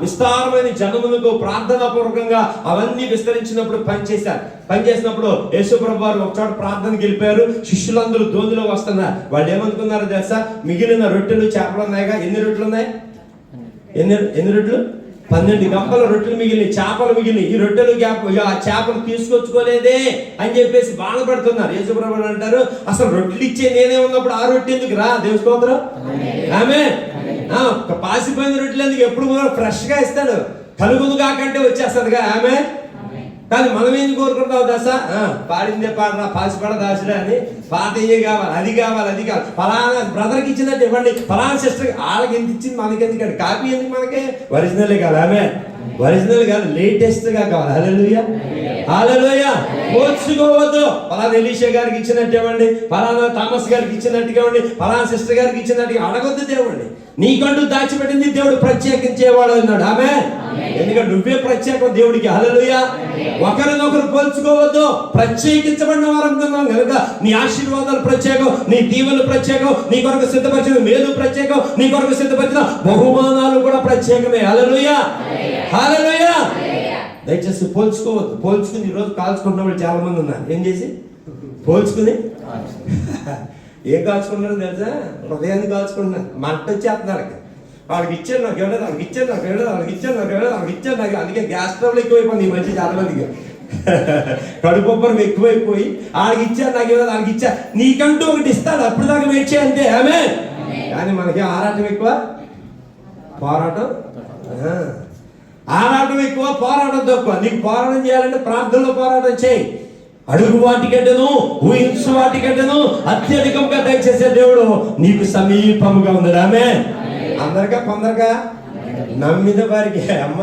విస్తారమైన జనములకు ప్రార్థనా పూర్వకంగా అవన్నీ విస్తరించినప్పుడు పనిచేసినప్పుడు యేసు ప్రభు వారు ఒకచోట ప్రార్థనకి వెళ్ళిపోయారు. శిష్యులందరూ దోణిలో వస్తున్నారు. వాళ్ళు ఏమనుకున్నారో తెలుసా? మిగిలిన రొట్టెలు చేపలు ఉన్నాయిగా. ఎన్ని రొట్టెలు ఉన్నాయి? ఎన్ని రొట్టెలు? 12 గంపల రొట్టెలు మిగిలినాయి, చేపలు మిగిలినాయి. ఈ రొట్టెలు ఆ చేపలు తీసుకొచ్చుకోలేదే అని చెప్పేసి బాధపడుతున్నారు. యేసుప్రభువు అంటారు, అసలు రొట్టెలు ఇచ్చే నేనే ఉన్నప్పుడు ఆ రొట్టె ఎందుకు రా? దేవుని స్తోత్రం. ఆమేన్. పాసిపోయిన రొట్టెలు ఎందుకు? ఎప్పుడు ఫ్రెష్ గా ఇస్తాడు. కలుగును కాకంటే వచ్చేస్తుందిగా. ఆమేన్. కానీ మనం ఏం కోరుకుంటావు దశ? పాడిందే పాడరా, పాసిపడ దాసుడా అని. పాత ఏ కావాలి, అది కావాలి, అది కావాలి. ఫలానా బ్రదర్కి ఇచ్చినట్టు ఇవ్వండి, ఫలానా సిస్టర్ వాళ్ళకి ఎంత ఇచ్చింది మనకెందుకండి? కాపీ ఎందుకు మనకి? ఒరిజినలే కాదు. ఆమె ఒరిజినల్ కాదు, లేటెస్ట్ గా కావాలి. హల్లెలూయా, హల్లెలూయా. పోల్చుకోవద్దు. ఫలానా ఎలీషా గారికి ఇచ్చినట్టు ఇవ్వండి, ఫలానా థామస్ గారికి ఇచ్చినట్టుగా ఇవ్వండి, ఫలానా సిస్టర్ గారికి ఇచ్చినట్టుగా అడగొద్దు. దేవుడిని నీకంటూ దాచిపెట్టింది దేవుడు ప్రత్యేకించేవాడు అన్నాడు. ఆమె ఎందుకంటే నువ్వే ప్రత్యేకం దేవుడికి. హల్లెలూయా. ఒకరినొకరు పోల్చుకోవద్దు. ప్రత్యేకించబడిన వారం కనుక నీ ఆశీర్వాదాలు ప్రత్యేకం, నీ దీవెనలు ప్రత్యేకం, నీ కొరకు సిద్ధపరిచిన మేలు ప్రత్యేకం, నీ కొరకు సిద్ధపరిచిన బహుమానాలు కూడా ప్రత్యేకమే. హల్లెలూయా, హల్లెలూయా. దయచేసి పోల్చుకోవద్దు. పోల్చుకుని ఈరోజు కాల్చుకున్న వాళ్ళు చాలా మంది ఉన్నారు. ఏం చేసి పోల్చుకుని ఏం కాల్చుకుంటున్నారు తెలుసా? హృదయాన్ని కాల్చుకుంటున్నారు. మంట వచ్చేస్తున్నారు. వాళ్ళకి ఇచ్చారు, నాకు ఎవడో, వాళ్ళకి ఇచ్చారు, నాకు ఎవడో, వాళ్ళకి ఇచ్చారు, నాకు ఎవడో, వాళ్ళకి ఇచ్చారు, నాకు. అందుకే గ్యాస్ ట్రబుల్ ఎక్కువైపోయింది ఈ మధ్య చాలా మందికి. కడుపొప్పరం ఎక్కువైపోయి వాళ్ళకి ఇచ్చారు, నాకు ఎవడో, వాళ్ళకి ఇచ్చారు. నీకంటూ ఒకటి ఇస్తాడు, అప్పుడు దాకా వెయిట్ చేయంతే. ఆమె కానీ మనకి ఆరాటం ఎక్కువ, పోరాటం. ఆరాటం ఎక్కువ, పోరాటం తక్కువ. నీకు పోరాటం చేయాలంటే ప్రార్థనలో పోరాటం చేయి. అడుగు వాటికంటేను, ఊహించు వాటికంటేను అత్యధికంగా దయచేసే దేవుడు నీకు సమీపముగా ఉన్నాడు. ఆమె అందరికా కొందరిగా నమ్మిన వారికి అమ్మ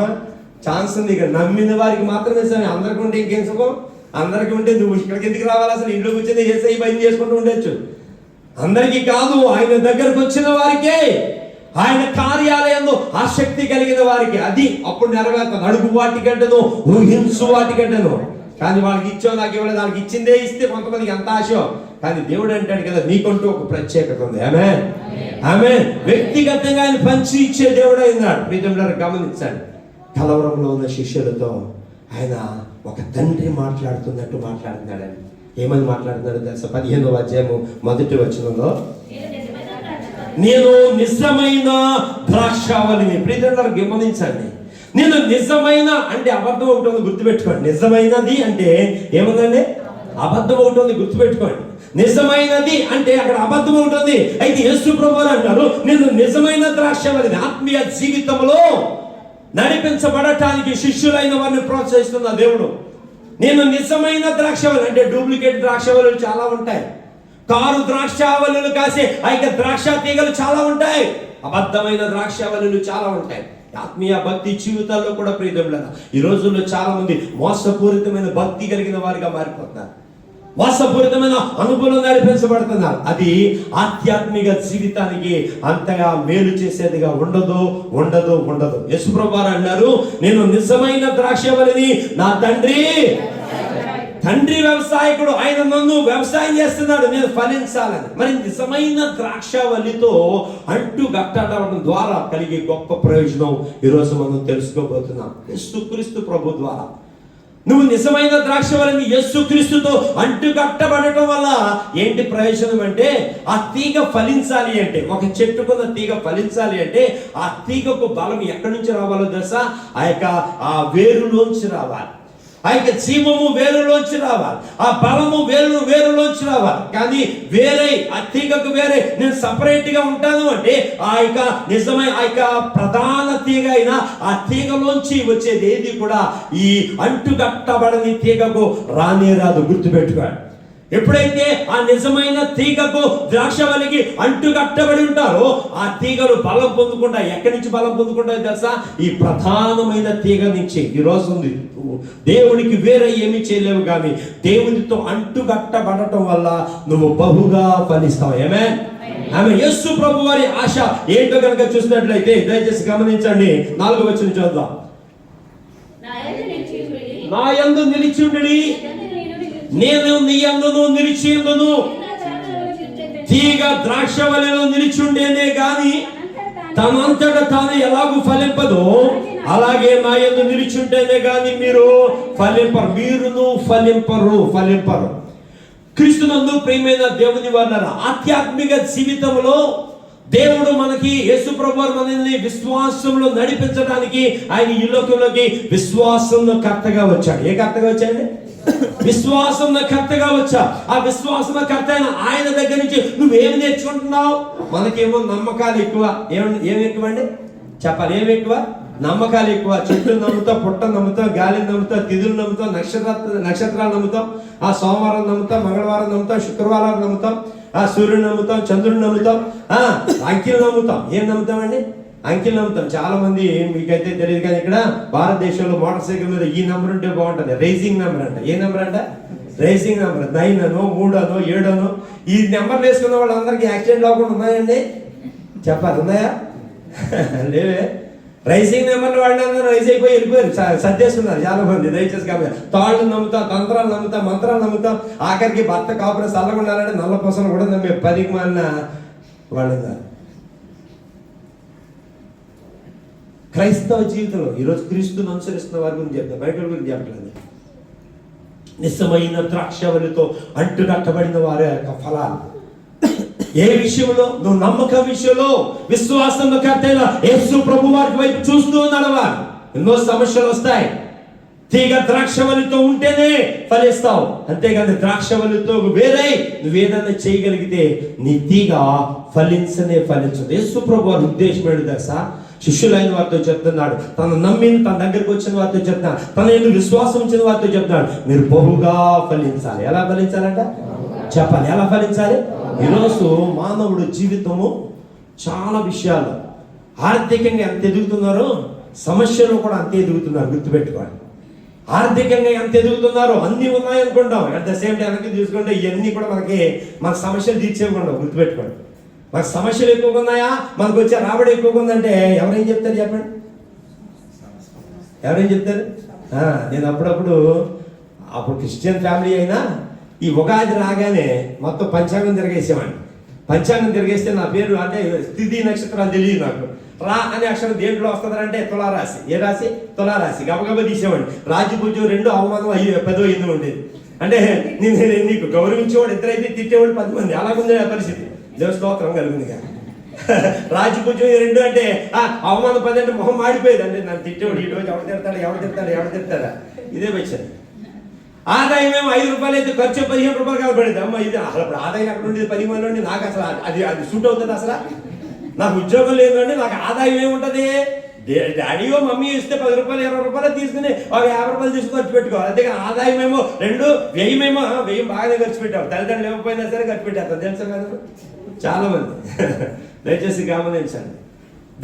ఛాన్స్ ఉంది. ఇక్కడ నమ్మిన వారికి మాత్రమే సరే. అందరికి ఉంటే ఇంకేం సుఖం? అందరికి ఉంటే నువ్వు ఇక్కడికి ఎందుకు రావాలి? అసలు ఇంట్లో కూర్చొని చేసే పని చేసుకుంటూ ఉండొచ్చు. అందరికీ కాదు, ఆయన దగ్గరకు వచ్చిన వారికే, ఆయన కార్యాలయంలో ఆసక్తి కలిగిన వారికి అది అప్పుడు నెరవేరుతుంది. అడుగు వాటికంటేను, ఊహించు వాటికంటేను. కానీ వాళ్ళకి ఇచ్చో, నాకు ఇవ్వలేదు, వాళ్ళకి ఇచ్చిందే ఇస్తే కొంతమందికి ఎంత ఆశో. కానీ దేవుడు అంటాడు కదా, నీకంటూ ఒక ప్రత్యేకత ఉంది. ఆమె ఆమె వ్యక్తిగతంగా ఆయన పంచి ఇచ్చే దేవుడు అయినాడు. ప్రియమైన గమనించండి, కలవరంలో ఉన్న శిష్యులతో ఆయన ఒక తండ్రి మాట్లాడుతున్నట్టు మాట్లాడుతున్నాడని. ఏమని మాట్లాడుతున్నాడు తెలుసా? 15వ అధ్యాయము 1వ వచనంలో, నేను నిజమైన ద్రాక్షావళిని. ప్రియమైన గమనించండి, నేను నిజమైన అంటే అబద్ధం ఒకటి ఉంది, గుర్తుపెట్టుకోండి. నిజమైనది అంటే ఏముందండి? అబద్ధం ఒకటి ఉంది, గుర్తుపెట్టుకోండి. నిజమైనది అంటే అక్కడ అబద్ధం ఉంటుంది. అయితే యేసు ప్రభువు అంటారు, నేను నిజమైన ద్రాక్షావళిని. ఆత్మీయ జీవితంలో నడిపించబడటానికి శిష్యులైన వారిని ప్రోత్సహిస్తున్న దేవుడు. నేను నిజమైన ద్రాక్షావళి. అంటే డూప్లికేట్ ద్రాక్షావళులు చాలా ఉంటాయి. కారు ద్రాక్షావళులు కాసే ద్రాక్ష తీగలు చాలా ఉంటాయి. అబద్ధమైన ద్రాక్షావళులు చాలా ఉంటాయి. ఆత్మీయ భక్తి జీవితాల్లో కూడా ప్రియమైన ఈ రోజుల్లో చాలా మంది మోసపూరితమైన భక్తి కలిగిన వారిగా మారిపోతున్నారు. మోసపూరితమైన అనుభవం నడిపించబడుతున్నారు. అది ఆధ్యాత్మిక జీవితానికి అంతగా మేలు చేసేదిగా ఉండదు, ఉండదు, ఉండదు. యేసుప్రభువు అన్నారు, నేను నిజమైన ద్రాక్షవల్లిని, నా తండ్రి వ్యవసాయకుడు, ఆయన నన్ను వ్యవసాయం చేస్తున్నాడు, నేను ఫలించాలని. మరి నిజమైన ద్రాక్షవల్లితో అంటు గట్టడం ద్వారా కలిగే గొప్ప ప్రయోజనం ఈరోజు మనం తెలుసుకోబోతున్నాం. యేసుక్రీస్తు ప్రభు ద్వారా నువ్వు నిజమైన ద్రాక్షవల్లిని యేసుక్రీస్తుతో అంటు కట్టబడటం వల్ల ఏంటి ప్రయోజనం అంటే, ఆ తీగ ఫలించాలి అంటే, ఒక చెట్టుకున్న తీగ ఫలించాలి అంటే ఆ తీగకు బలం ఎక్కడి నుంచి రావాలో తెలుసా? ఆ వేరులోంచి రావాలి. ఆ జీవము వేరులోంచి రావాలి. ఆ బలము వేరులోంచి రావాలి. కానీ వేరే ఆ తీగకు వేరే నేను సపరేట్ గా ఉంటాను అంటే నిజమైన ప్రధాన తీగ అయిన ఆ తీగలోంచి వచ్చేది ఏది కూడా ఈ అంటుకట్టబడని తీగకు రానే రాదు. గుర్తుపెట్టుకోండి. ఎప్పుడైతే ఆ నిజమైన తీగకు ద్రాక్షవల్లికి అంటుకట్టబడి ఉంటారో ఆ తీగలు బలం పొందుకుంటాయి. ఎక్కడి నుంచి బలం పొందుకుంటాయి తెలుసా? ఈ ప్రధానమైన తీగ నుంచి. ఈ రోజు ఉంది, దేవునికి వేరే ఏమీ చేయలేవు, కానీ దేవునితో అంటుకట్టబడటం వల్ల నువ్వు బహుగా ఫలిస్తావు. ఆమె యేసు ప్రభు వారి ఆశ ఏంటో కనుక చూసినట్లయితే దయచేసి గమనించండి. 4వ వచనం చూద్దాం. నా యందు నిలిచుండి, నేను నీ యందును నిలిచియుందును. తీగ ద్రాక్షవల్లిలో నిలిచుండేనే గాని తనంతట తాను ఎలాగూ ఫలింపదో, అలాగే నా యందు నిలిచుంటేనే గాని మీరు ఫలింపరు. మీరును ఫలింపరు. క్రీస్తునందు ప్రియమైన దేవుని వారలారా, ఆధ్యాత్మిక జీవితంలో దేవుడు మనకి యేసు ప్రభువారు మనల్ని విశ్వాసంలో నడిపించడానికి ఆయన ఈ లోకంలోకి విశ్వాసంలో కర్తగా వచ్చాడు. ఏ కర్తగా వచ్చాడు? విశ్వాసంలో కర్తగా వచ్చా. ఆ విశ్వాసంలో కర్త అయిన ఆయన దగ్గర నుంచి నువ్వేమి నేర్చుకుంటున్నావు? మనకేమో నమ్మకాలు ఎక్కువ. ఏమి ఎక్కువ అండి చెప్పాలి? ఏమి ఎక్కువ? నమ్మకాలు ఎక్కువ. చెట్లు నమ్ముతాం, పుట్ట నమ్ముతాం, గాలిని నమ్ముతాం, తిథులు నమ్ముతాం, నక్షత్రాలు నమ్ముతాం, ఆ సోమవారం నమ్ముతాం, మంగళవారం నమ్ముతాం, శుక్రవారం నమ్ముతాం, ఆ సూర్యుని నమ్ముతాం, చంద్రుడిని నమ్ముతాం, అంకెలు నమ్ముతాం. ఏం నమ్ముతామండి? అంకెలు నమ్ముతాం. చాలా మంది మీకైతే తెలియదు కానీ ఇక్కడ భారతదేశంలో మోటార్ సైకిల్ మీద ఈ నెంబర్ ఉంటే బాగుంటుంది, రేసింగ్ నెంబర్ అంట. ఏ నెంబర్ అంట? Racing number. 9 అనో 3 అనో 7 అనో ఈ నెంబర్లు వేసుకున్న వాళ్ళందరికీ యాక్సిడెంట్ అవ్వకుండా ఉన్నాయండి చెప్పాలి? ఉన్నాయా? లేవే. రైసింగ్ నెంబర్లు వాళ్ళందరూ రైస్ అయిపోయి వెళ్ళిపోయారు, సర్దేస్తున్నారు చాలా మంది. దయచేసి కాబట్టి తాళ్ళు నమ్ముతాం, తంత్రాలు నమ్ముతాం, మంత్రాలు నమ్ముతాం, ఆఖరికి భర్త కాపురం చల్లగా ఉండాలంటే నల్ల పూసలు కూడా నమ్మే 10కి మాలిన వాళ్ళు. క్రైస్తవ జీవితంలో ఈరోజు క్రీస్తుని అనుసరిస్తున్న వారి గురించి చెప్తాను, బయట గురించి చెప్పలేదు. నిజమైన ద్రాక్షవల్లితో అంటు కట్టబడిన వారి యొక్క ఫలాలు. ఏ విషయంలో? నువ్వు నమ్మకం విషయంలో విశ్వాసంలో కర్తైన యేసు ప్రభు వారి వైపు చూస్తూ నడవాలి. ఎన్నో సమస్యలు వస్తాయి. తీగ ద్రాక్షవల్లితో ఉంటేనే ఫలిస్తావు, అంతేగాని ద్రాక్షవల్లితో వేరే నువ్వేదన్నా చేయగలిగితే నీ తీగ ఫలించనే ఫలించదు. యేసు ప్రభు వారి ఉద్దేశం ఏంటి తెలుసా? శిష్యులైన వారితో చెప్తున్నాడు, తన నమ్మిన తన దగ్గరికి వచ్చిన వారితో చెప్తున్నాడు, తన ఎందుకు విశ్వాసం ఉంచిన వారితో చెప్తున్నాడు, మీరు బహుగా ఫలించాలి. ఎలా ఫలించాలంట చెప్పాలి? ఎలా ఫలించాలి? ఈరోజు మానవుడు జీవితము చాలా విషయాలు ఆర్థికంగా ఎంత ఎదుగుతున్నారో సమస్యలు కూడా అంతే ఎదుగుతున్నారు. గుర్తుపెట్టుకోండి. ఆర్థికంగా ఎంత ఎదుగుతున్నారో అన్ని ఉన్నాయనుకుంటాం, అట్ ద సేమ్ టైం వెనక్కి చూసుకుంటే ఇవన్నీ కూడా మన సమస్యలు తీర్చేయకుండా. గుర్తుపెట్టుకోండి. మనకు సమస్యలు ఎక్కువగా ఉన్నాయా, మనకు వచ్చే రాబడి ఎక్కువగా ఉందంటే ఎవరేం చెప్తారు చెప్పండి? ఎవరేం చెప్తారు? నేను అప్పుడు క్రిస్టియన్ ఫ్యామిలీ అయినా ఈ ఉగాది రాగానే మొత్తం పంచాంగం తిరిగేసేవాడిని. పంచాంగం తిరిగేస్తే నా పేరు అంటే తిథి నక్షత్రాలు తెలియదు నాకు. రా అనే అక్షరం దేంట్లో వస్తుందంటే తులారాశి. ఏ రాశి? తులారాశి. గబగబా తీసేవాడిని. రాజ్యపూజ్యం 2, అవమానం 10 8 ఉండేది. అంటే నేను నీకు గౌరవించేవాడు 2 అయితే తిట్టేవాడు 10 మంది. అలాగుంది ఆ పరిస్థితి. దేవ స్తోత్రం కలుగుంది కానీ రాజ్యపూజ్యం 2 అంటే అవమానం 10 అంటే మొహం మాడిపోయేది. అంటే నన్ను తిట్టేవాడు. ఈ రోజు ఎవరు తిడతాడా ఇదే వచ్చాను. ఆదాయం ఏమో 5 రూపాయలు అయితే ఖర్చు 15 రూపాయలు కనపడేది. అమ్మ ఇది అసలు ఆదాయం అక్కడ ఉండేది 10 మంది నుండి. నాకు అసలు అది సూట్ అవుతుంది? అసలు నాకు ఉద్యోగం లేదండి, నాకు ఆదాయం ఏముంటది? డాడీయో మమ్మీ ఇస్తే 10 రూపాయలు 20 రూపాయలు తీసుకుని 50 రూపాయలు తీసుకుని ఖర్చు పెట్టుకోవాలి. అంతేగా ఆదాయం ఏమో 2, వ్యయమేమో వ్యయం బాగానే ఖర్చు పెట్టావు. తల్లిదండ్రులు ఇవ్వకపోయినా సరే ఖర్చు పెట్టేస్తారు. తెలుసా కదా చాలా మంది. దయచేసి గమనించండి.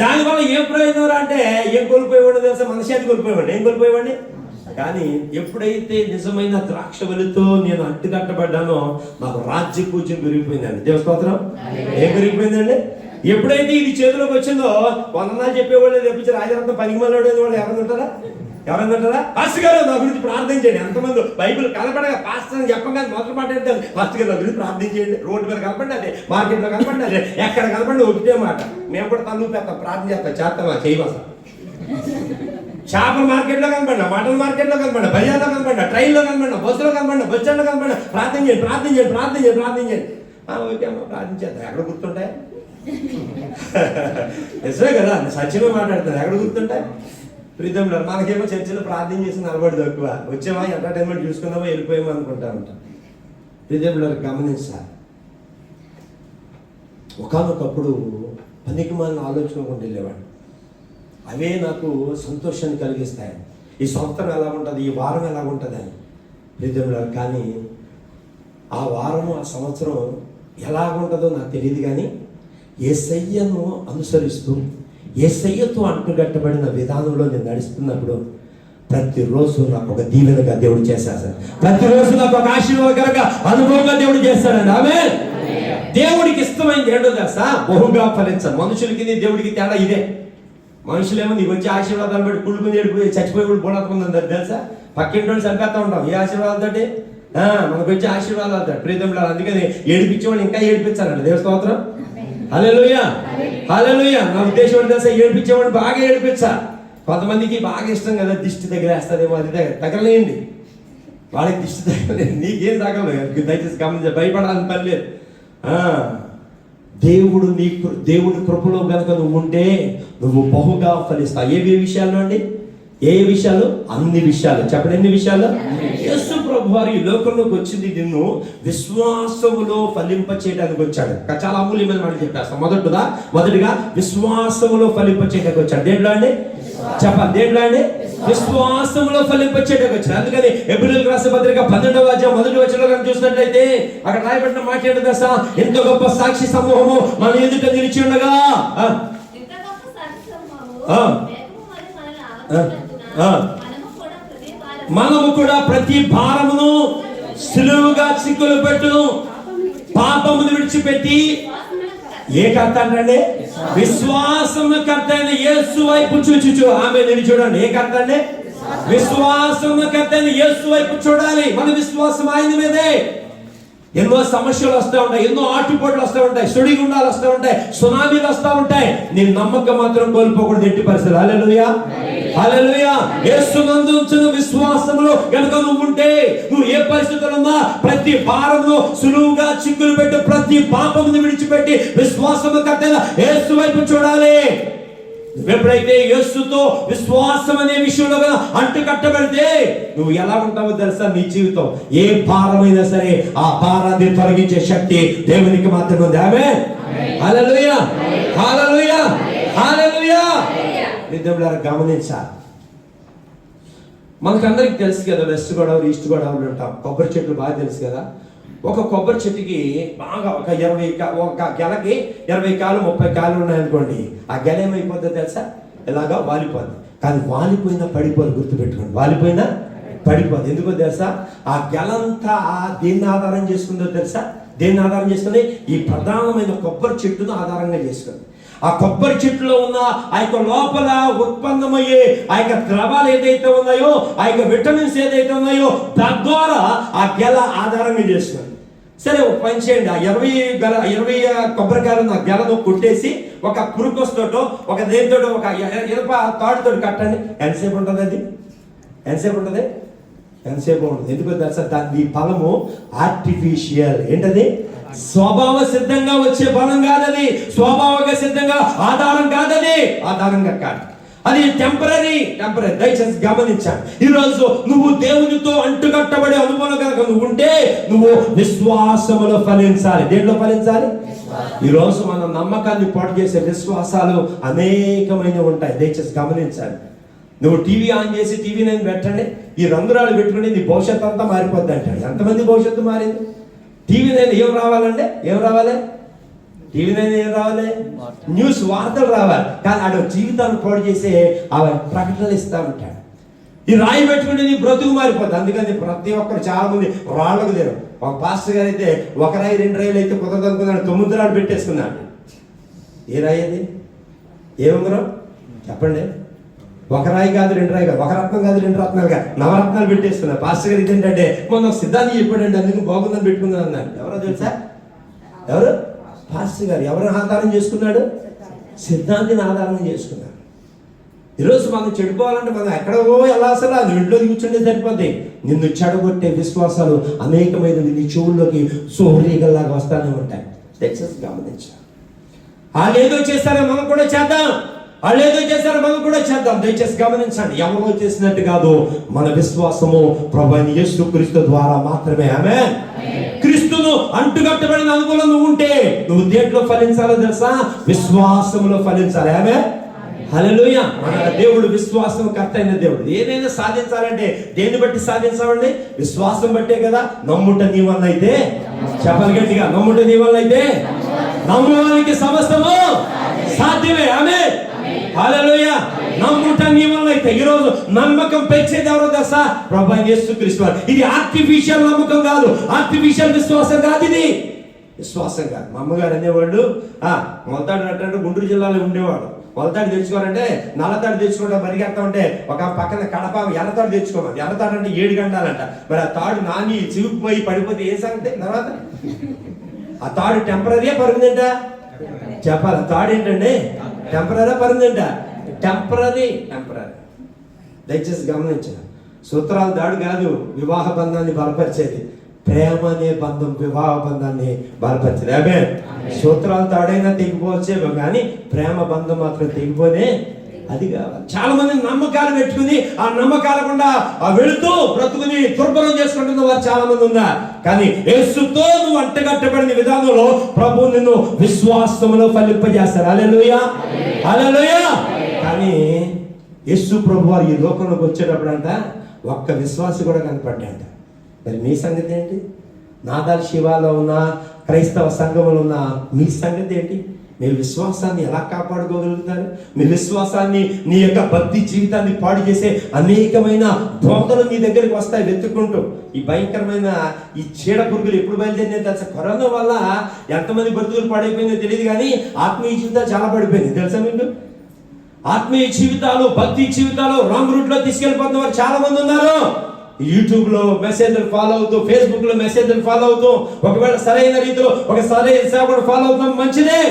దానివల్ల ఏం ప్రయోజనం అంటే ఏం కోల్పోయేవాడు తెలుసా? మనశ్శాంతి కోల్పోయేవాడు. ఏం కోల్పోయేవాడిని? కానీ ఎప్పుడైతే నిజమైన ద్రాక్షవల్లితో నేను అంటుకట్టబడ్డానో నాకు రాజ్య పూజ్యం పెరిగిపోయిందండి. దేవస్తోత్రం. ఏం పెరిగిపోయిందండి? ఎప్పుడైతే ఇది చేతిలోకి వచ్చిందో వందనాలు చెప్పేవాళ్ళు తెప్పించి రాజరత్నం 10 మంది వాళ్ళు ఎవరైనా ఉంటారా? పాస్టర్ గారు నా గురించి ప్రార్థన చేయండి. ఎంతమంది బైబిల్ కనపడగా పాస్టర్ అని చెప్పగానే మొదటి మాట ఏంటంటే పాస్టర్ గారు నా గురించి ప్రార్థన చేయండి. రోడ్డు మీద కనపడి అదే, మార్కెట్లో కనపడి అదే, ఎక్కడ కనపడి ఒకటే మాట. మేము కూడా తల్లు పెడతాం, ప్రార్థన చేస్తామా చేయవసా? చేపల మార్కెట్లో కనపడినా, మటన్ మార్కెట్లో కనపడినా, బజార్లో కనపడినా, ట్రైన్లో కనపడినా, బస్సులో కనపడినా, బస్ స్టాండ్లో కనపడినా ప్రార్థన చేయండి. ఓకే అమ్మ ప్రార్థన చేద్దాం. ఎక్కడ గుర్తుంటాయి? నిజమే కదా, సత్యమే మాట్లాడుతుంది. ఎక్కడ గుర్తుంటాయి? ప్రీతంలో మనకేమో చర్చిలో ప్రార్థన చేసి నిలబడి తక్కువ. వచ్చామా ఎంటర్టైన్మెంట్ చూసుకుందామా వెళ్ళిపోయామా అనుకుంటా ఉంటాం. ప్రీతంలో గమనించాలి. ఒకనొకప్పుడు పనికిమాలిన ఆలోచించుకుంటూ వెళ్ళేవాడు. అవే నాకు సంతోషాన్ని కలిగిస్తాయి. ఈ సంవత్సరం ఎలా ఉంటుంది, ఈ వారం ఎలా ఉంటుంది అని ప్రీతంలో. కానీ ఆ వారము ఆ సంవత్సరం ఎలాగుంటుందో నాకు తెలియదు. కానీ యేసయ్యను అనుసరిస్తూ యేసయ్యతో అంటుగట్టబడిన విధానంలో నేను నడుస్తున్నప్పుడు ప్రతిరోజు నాకు ఒక దీవెనగా దేవుడు చేశాడు. ప్రతిరోజు నాకు ఒక ఆశీర్వాదకరంగా అనుభవంగా దేవుడు చేస్తాడండి. ఆమేన్. దేవుడికి ఇష్టమైంది ఏంటో తెలుసా? బహుగా ఫలించాలి. మనుషులకి దేవుడికి తేడా ఇదే. మనుషులేమో నీకు వచ్చే ఆశీర్వాదాలు బట్టి కుళ్ళుకుని ఏడిపోయి చచ్చిపోయి కూడా బోడవుతుందని తెలుసా? పక్కింటి చంపేస్తూ ఉంటాం ఏ ఆశీర్వాదాలతోటి. మనకు వచ్చే ఆశీర్వాదాలతో ప్రీతంలో. అందుకని ఏడిపించేవాళ్ళు ఇంకా ఏడిపించాలండి. దేవ స్తోత్రం. హల్లెలూయా, హల్లెలూయా. నా ఉద్దేశం ఏంటి తెలుసా? ఏడిపించేవాడిని బాగా ఏడిపించా. కొంతమందికి బాగా ఇష్టం కదా, దిష్టి తగిలేస్తుందేమో, అది తగలేయండి. వాళ్ళకి దిష్టి తగలేదు, నీకేం తగలేదు. దయచేసి గమనించ, భయపడాలని పని లేదు. దేవుడి కృపలో గనక నువ్వు ఉంటే నువ్వు బహుగా ఫలిస్తావు. ఏ విషయాల్లో అండి? ఏ విషయాలు? అన్ని విషయాలు. చెప్పండి, ఎన్ని విషయాలు? యేసు ప్రభు వారు ఈ లోకంలోకి వచ్చింది నిన్ను విశ్వాసములో ఫలింప చేయడానికి వచ్చాడు. చాలా అమూల్యమైన మాట చెప్పేస్తాం. మొదటిగా విశ్వాసములో ఫలింప చేయడానికి వచ్చాడు. దేంట్లో అండి? చెప్పాలి, దేంట్లో అండి? విశ్వాసములో ఫలింప చేయడానికి వచ్చాడు. అందుకని హెబ్రీయులకు రాసిన పత్రిక 12వ అధ్యాయం 1వ వచనంలో చూసినట్లయితే అక్కడ రాయబడిన మాట ఏంటో తెలుసా? ఎంత గొప్ప సాక్షి సమూహము మన ఎదుట నిలిచి ఉండగా మనము కూడా ప్రతి భారమును సులువుగా చిక్కులు పెట్టు పాపమును విడిచిపెట్టి ఏ కర్త అంటే విశ్వాసము కర్త అయిన యేసు వైపు చూచుచు. ఆమె నేను చూడండి, ఏ కర్త అంటే విశ్వాసము కర్త అయిన యేసు వైపు చూడాలి. మన విశ్వాసం ఆయన మీదే. ఎన్నో సమస్యలు వస్తూ ఉంటాయి, ఎన్నో ఆటుపోట్లు వస్తూ ఉంటాయి, సుడిగుండాలు వస్తూ ఉంటాయి, సునామీలు వస్తూ ఉంటాయి. నీ నమ్మకం మాత్రం కోల్పోకూడదు ఎట్టి పరిస్థితులు. హల్లెలూయా, హల్లెలూయా. యేసునందు ఉంచిన విశ్వాసములో గనుక నువ్వు ఉంటే నువ్వు ఏ పరిస్థితులు ఉన్నా ప్రతి భారమును సులువుగా చిక్కులు పెట్టి ప్రతి పాపమును విడిచిపెట్టి విశ్వాసము కర్తైన యేసు వైపు చూడాలి. ఎప్పుడైతే యేసుతో విశ్వాసం అనే విషయంలో అంటు కట్టబడితే నువ్వు ఎలా ఉంటావో తెలుసా? నీ జీవితం ఏ భారమైనా సరే ఆ భారాన్ని తొలగించే శక్తి దేవునికి మాత్రమే ఉంది. ఆమేన్, హల్లెలూయా, హల్లెలూయా, హల్లెలూయా. దేవులారా గమనించాలి. మనకందరికి తెలుసు కదా, వెస్ట్ గోదావరి ఈస్ట్ గోదావరి ఉంటాం. కొబ్బరి చెట్లు బాగా తెలుసు కదా. ఒక కొబ్బరి చెట్టుకి బాగా ఒక గెలకి 20 కాయలు 30 కాయలు ఉన్నాయనుకోండి. ఆ గెల ఏమైపోతుందో తెలుసా? ఇలాగా వాలిపోద్ది. కానీ వాలిపోయినా పడిపోదు. గుర్తుపెట్టుకోండి, వాలిపోయినా పడిపోదు. ఎందుకో తెలుసా? ఆ గెలంతా దేన్ని ఆధారం చేసుకుందో తెలుసా? దేన్ని ఆధారం చేసుకుని? ఈ ప్రధానమైన కొబ్బరి చెట్టును ఆధారంగా చేసుకుంది. ఆ కొబ్బరి చెట్టులో ఉన్న ఆ యొక్క లోపల ఉత్పన్నమయ్యే ఆ యొక్క ద్రవాలు ఏదైతే ఉన్నాయో, ఆ యొక్క విటమిన్స్ ఏదైతే ఉన్నాయో తద్వారా ఆ గెల ఆధారంగా చేసుకుంది. సరే, ఒక పని చేయండి. ఆ 20 కొబ్బరికాయలను ఆ గెలను కొట్టేసి ఒక పురుకొస్తోటో ఒక దేనితోటో ఒక ఇనప తాడుతో కట్టండి. ఎంతసేపు ఉంటుంది అది? ఎంతసేపు ఉంటుంది? ఎంతసేపు ఉంటుంది? ఎందుకో తెలుసా? దాని ఫలము ఆర్టిఫిషియల్. ఏంటది? స్వభావ సిద్ధంగా వచ్చే బలం కాదది. స్వభావంగా సిద్ధంగా ఆధారం కాదది. ఆధారంగా కాదు, అది టెంపరీ. దయచేసి గమనించాలి. ఈరోజు నువ్వు దేవునితో అంటుకట్టబడే అనుభవం కనుక నువ్వు ఉంటే నువ్వు విశ్వాసములో ఫలించాలి. దేంట్లో ఫలించాలి? ఈరోజు మన నమ్మకాన్ని పాటు చేసే విశ్వాసాలు అనేకమైన ఉంటాయి. దయచేసి గమనించాలి. నువ్వు టీవీ ఆన్ చేసి టీవీ నేను పెట్టండి, ఈ రంగురాలు పెట్టుకుని నీ భవిష్యత్తు అంతా మారిపోద్ది అంటాడు. ఎంతమంది భవిష్యత్తు మారింది? టీవీ నైన్ ఏం రావాలంటే ఏం రావాలి? టీవీ నైన్ ఏం రావాలి? న్యూస్, వార్తలు రావాలి. కానీ ఆడ జీవితాన్ని పాడు చేసే ఆ ప్రకటనలు ఇస్తా ఉంటాడు. ఈ రాయి పెట్టుకుంటే నీ బ్రతుకు మారిపోతుంది. అందుకని ప్రతి ఒక్కరు చాలా మంది రాళ్ళకు లేరు. ఒక పాస్టర్ గారు అయితే 1 రాయి 2 రాయిలు అయితే కుదరదు అనుకున్నాడు, 9 రాళ్ళు పెట్టేసుకున్నాడు. ఏ రాయి అది? ఏ ఉంగరం చెప్పండి? 1 రాయి కాదు 2 రాయి కాదు, 1 రత్నం కాదు 2 రత్నాలుగా 9 రత్నాలు పెట్టేస్తున్నారు. పాస్టర్ గారు ఇదేంటంటే మొన్న సిద్ధాంతి చెప్పాడండి, అందుకు బాగుందని పెట్టుకుందాం అన్నాడు. ఎవరో తెలుసా? ఎవరు? పాస్టర్ గారు. ఎవరిని ఆధారం చేసుకున్నాడు? సిద్ధాంతిని ఆధారం చేసుకున్నాడు. ఈరోజు మనం చెడిపోవాలంటే మనం ఎక్కడో ఎలా అసలు అది ఇంట్లో కూర్చుంటే సరిపోద్ది. నిన్ను చెడగొట్టే విశ్వాసాలు అనేకమైన నీ చెవుల్లోకి సోహరీగల్లాగా వస్తానే ఉంటాయి. దయచేసి గమనించాలి. వాళ్ళు ఏదో చేస్తారో మనం కూడా చేద్దాం, వాళ్ళు ఏదో చేస్తారో మనం కూడా చేద్దాం. దయచేసి గమనించండి. ఎవరో చేసినట్టు కాదు, మన విశ్వాసము ప్రభువైన యేసుక్రీస్తు ద్వారా మాత్రమే. ఆమేన్. క్రీస్తును అంటుకట్టబడిన అనుభవం నువ్వు ఉంటే నువ్వు దేంట్లో ఫలించాలో తెలుసా? విశ్వాసములో ఫలించాలి. ఆమేన్, హల్లెలూయా. మన దేవుడు విశ్వాసం కర్త అయిన దేవుడు. ఏదైనా సాధించాలంటే దేన్ని బట్టి సాధించాలండి? విశ్వాసం బట్టే కదా. నమ్ముట నీ వల్ల అయితే, చెప్పాలి గట్టిగా, నమ్ముట నీ వల్ల అయితే నమ్మువానికి సమస్తము సాధ్యమే. ఆమేన్, హల్లెలూయా. నమ్ముట నీ వల్ల అయితే. ఈరోజు నమ్మకం పెంచేది ఎవరో తెలుసా? ప్రభువైన యేసుక్రీస్తు వారు. ఇది ఆర్టిఫిషియల్ నమ్మకం కాదు, ఆర్టిఫిషియల్ విశ్వాసం కాదు. ఇది విశ్వాసం కాదు. మా అమ్మగారు అనేవాళ్ళు, మొలతాడు అంటే గుంటూరు జిల్లాలో ఉండేవాడు. మొలతాడు తెచ్చుకోవాలంటే నల్లతాడు తెచ్చుకుంటా పరిగెడతా ఉంటే ఒక పక్కన కడప ఎర్రతాడు తెచ్చుకోమని. ఎర్రతాడు అంటే 7 గంటలంట. మరి ఆ తాడు నాని చివుకుపోయి పడిపోతే ఏ సంగతి? తర్వాత ఆ తాడు టెంపరీయా పర్మనెంట? చెప్పాలి. తాడు ఏంటండి? టెంపరీ పర్మనెంట? టెంపరీ. దయచేసి గమనించాలి. సూత్రాలు దాడు కాదు వివాహ బంధాన్ని బలపరిచేది. ప్రేమ అనే బంధం వివాహ బంధాన్ని బలపరిచింది. ఆమె సూత్రాలు తాడైనా తెగిపోవచ్చేమో కానీ ప్రేమ బంధం మాత్రం తెగిపోనే అది కావాలి. చాలా మంది నమ్మకాలు పెట్టుకుని ఆ నమ్మకాల గుండా వెళుతూ బ్రతుకుని దుర్భరం చేసుకుంటున్న వారు చాలా మంది ఉన్నారు. కానీ యేసుతో నువ్వు అంటగట్టబడిన విధానంలో ప్రభు నిన్ను విశ్వాసంలో ఫలింపజేస్తారు. హల్లెలూయా, హల్లెలూయా. కానీ యేసు ప్రభు వారు ఈ లోకంలోకి వచ్చేటప్పుడు అంట ఒక్క విశ్వాసి కూడా కనపడ్డాడు. మరి మీ సంగతి ఏంటి? నాదాల్ శివాలో ఉన్న క్రైస్తవ సంఘంలో ఉన్న మీ సంగతి ఏంటి? మీ విశ్వాసాన్ని ఎలా కాపాడుకోగలుగుతారు? మీ విశ్వాసాన్ని, నీ యొక్క భక్తి జీవితాన్ని పాడు చేసే అనేకమైన బోధలు నీ దగ్గరికి వస్తాయి వెతుక్కుంటూ. ఈ భయంకరమైన ఈ చీడ పురుగులు ఎప్పుడు బయలుదేరినాయి తెలుసా? కరోనా వల్ల ఎంతమంది బ్రతుకులు పాడైపోయిందో తెలియదు కానీ ఆత్మీయ జీవితాలు చాలా పడిపోయింది తెలుసా మీకు? ఆత్మీయ జీవితాలు, భక్తి జీవితాలు రాంగ్ రూట్ లో తీసుకెళ్ళిపోతున్న వారు చాలా మంది ఉన్నారు. యూట్యూబ్ లో మెసేజ్లు ఫాలో అవుతూ, ఫేస్బుక్ లో మెసేజ్లు ఫాలో అవుతూ, ఒకవేళ సరైన రీతిలో ఒక సరైన సేవకుడు ఫాలో అవుతాం మంచిదే.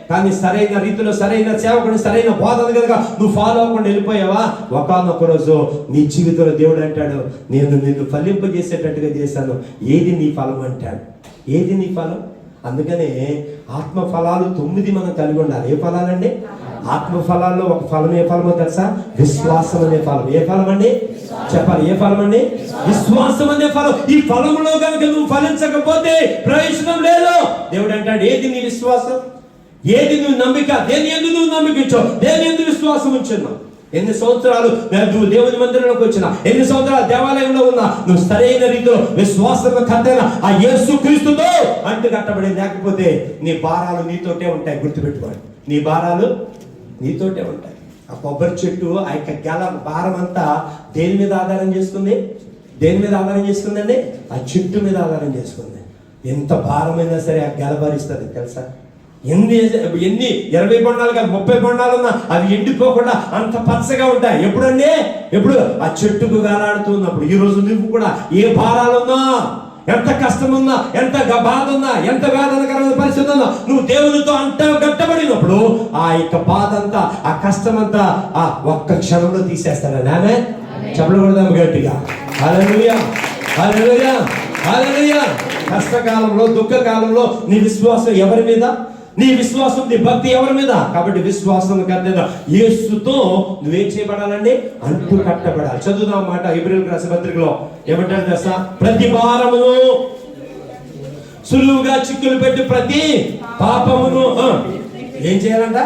కానీ సరైన రీతిలో సరైన సేవకుడు, సరైన బోధన కనుక నువ్వు ఫాలో అవ్వకుండా వెళ్ళిపోయావా, ఒకానొక రోజు నీ జీవితంలో దేవుడు అంటాడు, నేను నిన్ను ఫలింపజేసేటట్టుగా చేశాను, ఏది నీ ఫలం అంటాడు. ఏది నీ ఫలం? అందుకనే ఆత్మ ఫలాలు 9 మనం కలిగి ఉండాలి. ఏ ఫలాలండి? ఆత్మ ఫలాల్లో ఒక ఫలం ఏ ఫలమో తెలుసా? విశ్వాసం అనే ఫలం. ఏ ఫలం అండి? చెప్పాలి. ఏ ఫలం అండి? విశ్వాసం అనే ఫలం. ఈ ఫలంలో కనుక నువ్వు ఫలించకపోతే ప్రయోజనం లేదు. దేవుడు అంటాడు, ఏది నీ విశ్వాసం, ఏది నువ్వు నమ్మిక, దేని యందు నువ్వు నమ్మికించావు, దేని యందు విశ్వాసం ఉంచున్నావు. ఎన్ని సంవత్సరాలు నువ్వు దేవుని మందిరంలోకి వచ్చినా, ఎన్ని సంవత్సరాలు దేవాలయంలో ఉన్నా, నువ్వు సరైన రీతిలో విశ్వాసంలో కట్టైన ఆ యేసు క్రీస్తుతో అంటు కట్టబడి లేకపోతే నీ భారాలు నీతోటే ఉంటాయి. గుర్తుపెట్టుకోండి, నీ భారాలు నీతోటే ఉంటాయి. ఆ కొబ్బరి చెట్టు ఆ యొక్క గెల భారం అంతా దేని మీద ఆధారం చేసుకుంది? దేని మీద ఆధారం చేసుకుందండి? ఆ చెట్టు మీద ఆధారం చేసుకుంది. ఎంత భారమైనా సరే ఆ గెల భరిస్తుంది తెలుసా? ఎన్ని 20 బొండాలు కాదు 30 బొండాలు ఉన్నా అవి ఎండిపోకుండా అంత పచ్చగా ఉంటాయి. ఎప్పుడండి? ఎప్పుడు ఆ చెట్టుకు వేలాడుతున్నప్పుడు. ఈ రోజు నువ్వు కూడా ఏ భారాలున్నా, ఎంత కష్టం ఉన్నా, ఎంత బాధ ఉన్నా, ఎంత వేదనకరమైన పరిస్థితి ఉన్నా, నువ్వు దేవునితో గట్టబడినప్పుడు ఆ యొక్క బాధ అంతా, ఆ కష్టం అంతా ఆ ఒక్క క్షణంలో తీసేస్తాడని. ఆమె చెప్పకూడదాం గట్టిగా. హల్లెలూయా, హల్లెలూయా, హల్లెలూయా. కష్టకాలంలో, దుఃఖకాలంలో నీ విశ్వాసం ఎవరి మీద? నీ విశ్వాసం, నీ భక్తి ఎవరి మీద? కాబట్టి విశ్వాసం కన్నా యేసుతో నువ్వేం చేయబడాలండి? అంటు కట్టబడాలి. చదువుదాం మాట హెబ్రీయులకు రాసిన పత్రికలో ఏమంటారు తెలుసా? ప్రతి భారమును సులువుగా చిక్కులు పెట్టి ప్రతి పాపమును ఏం చేయాలంట?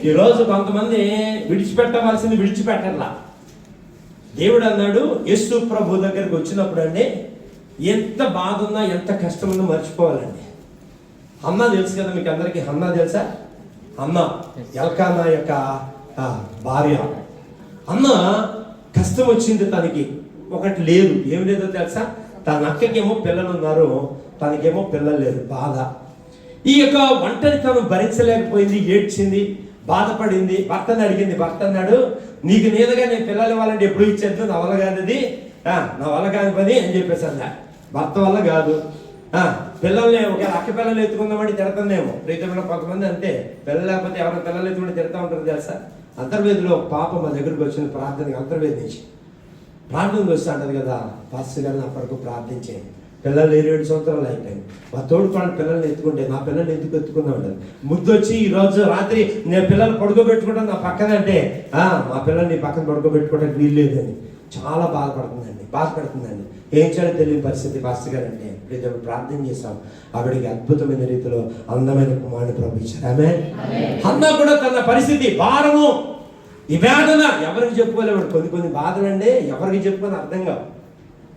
ఈరోజు కొంతమంది విడిచిపెట్టవలసింది విడిచిపెట్టర్లా. దేవుడు అన్నాడు, యేసు ప్రభు దగ్గరికి వచ్చినప్పుడు అండి ఎంత బాధ ఉన్నా, ఎంత కష్టం ఉన్నా మర్చిపోవాలండి. అన్న తెలుసు కదా మీకు అందరికీ. అన్న తెలుసా? అన్న ఎల్కానా యొక్క భార్య. అన్న కష్టం వచ్చింది తనకి, ఒకటి లేదు. ఏం లేదో తెలుసా? తన అక్కకేమో పిల్లలు ఉన్నారు, తనకేమో పిల్లలు లేరు. బాధ. ఈ యొక్క ఒంటరి తను భరించలేకపోయింది, ఏడ్చింది, బాధపడింది. భర్తను అడిగింది. భర్త అన్నాడు, నీకు నేనుగా నేను పిల్లలు ఇవ్వాలంటే ఎప్పుడు ఇచ్చేది? నా వల్ల కానిది, నా వల్ల కాని పని అని చెప్పేసి అన్నా. భర్త వల్ల కాదు. పిల్లల్ని ఒక అక్క పిల్లలు ఎత్తుకుందామంటే తిడతానేమో. రీతిలో కొంతమంది అంతే, పిల్లలు లేకపోతే ఎవరైనా పిల్లలు ఎత్తుకుంటే తిడతా ఉంటారు తెలుసా? అంతర్వేదిలో ఒక పాప మా దగ్గరకు వచ్చింది ప్రార్థనకి. అంతర్వేది నుంచి ప్రార్థనకు వస్తూ ఉంటుంది కదా, పాస్టర్ గారిని అప్పటికు ప్రార్థించేది. పిల్లలు 7 సంవత్సరాలు అయిపోయింది. మా తోడుకోళ్ళ పిల్లల్ని ఎత్తుకుంటే, నా పిల్లల్ని ఎందుకు ఎత్తుకున్నా ఉంటుంది. ముద్దు వచ్చి ఈరోజు రాత్రి నేను పిల్లలు పడుకోబెట్టుకుంటాను నా పక్కన అంటే, మా పిల్లల్ని పక్కన పడుకోబెట్టుకోవడానికి వీలు లేదని చాలా బాధపడుతుందండి. ఏం చేయాలో తెలియని పరిస్థితి. పాస్టర్ గారు అంటే ఇప్పుడు ప్రార్థన చేశాం, ఆవిడికి అద్భుతమైన రీతిలో అందమైన కుమారుని పంపించారు. ఆమె అన్న కూడా తన పరిస్థితి, భారము, ఈ వేదన ఎవరికి చెప్పుకోలేవాడు. కొన్ని బాధలు అండి ఎవరికి చెప్పుకొని అర్థం కావు.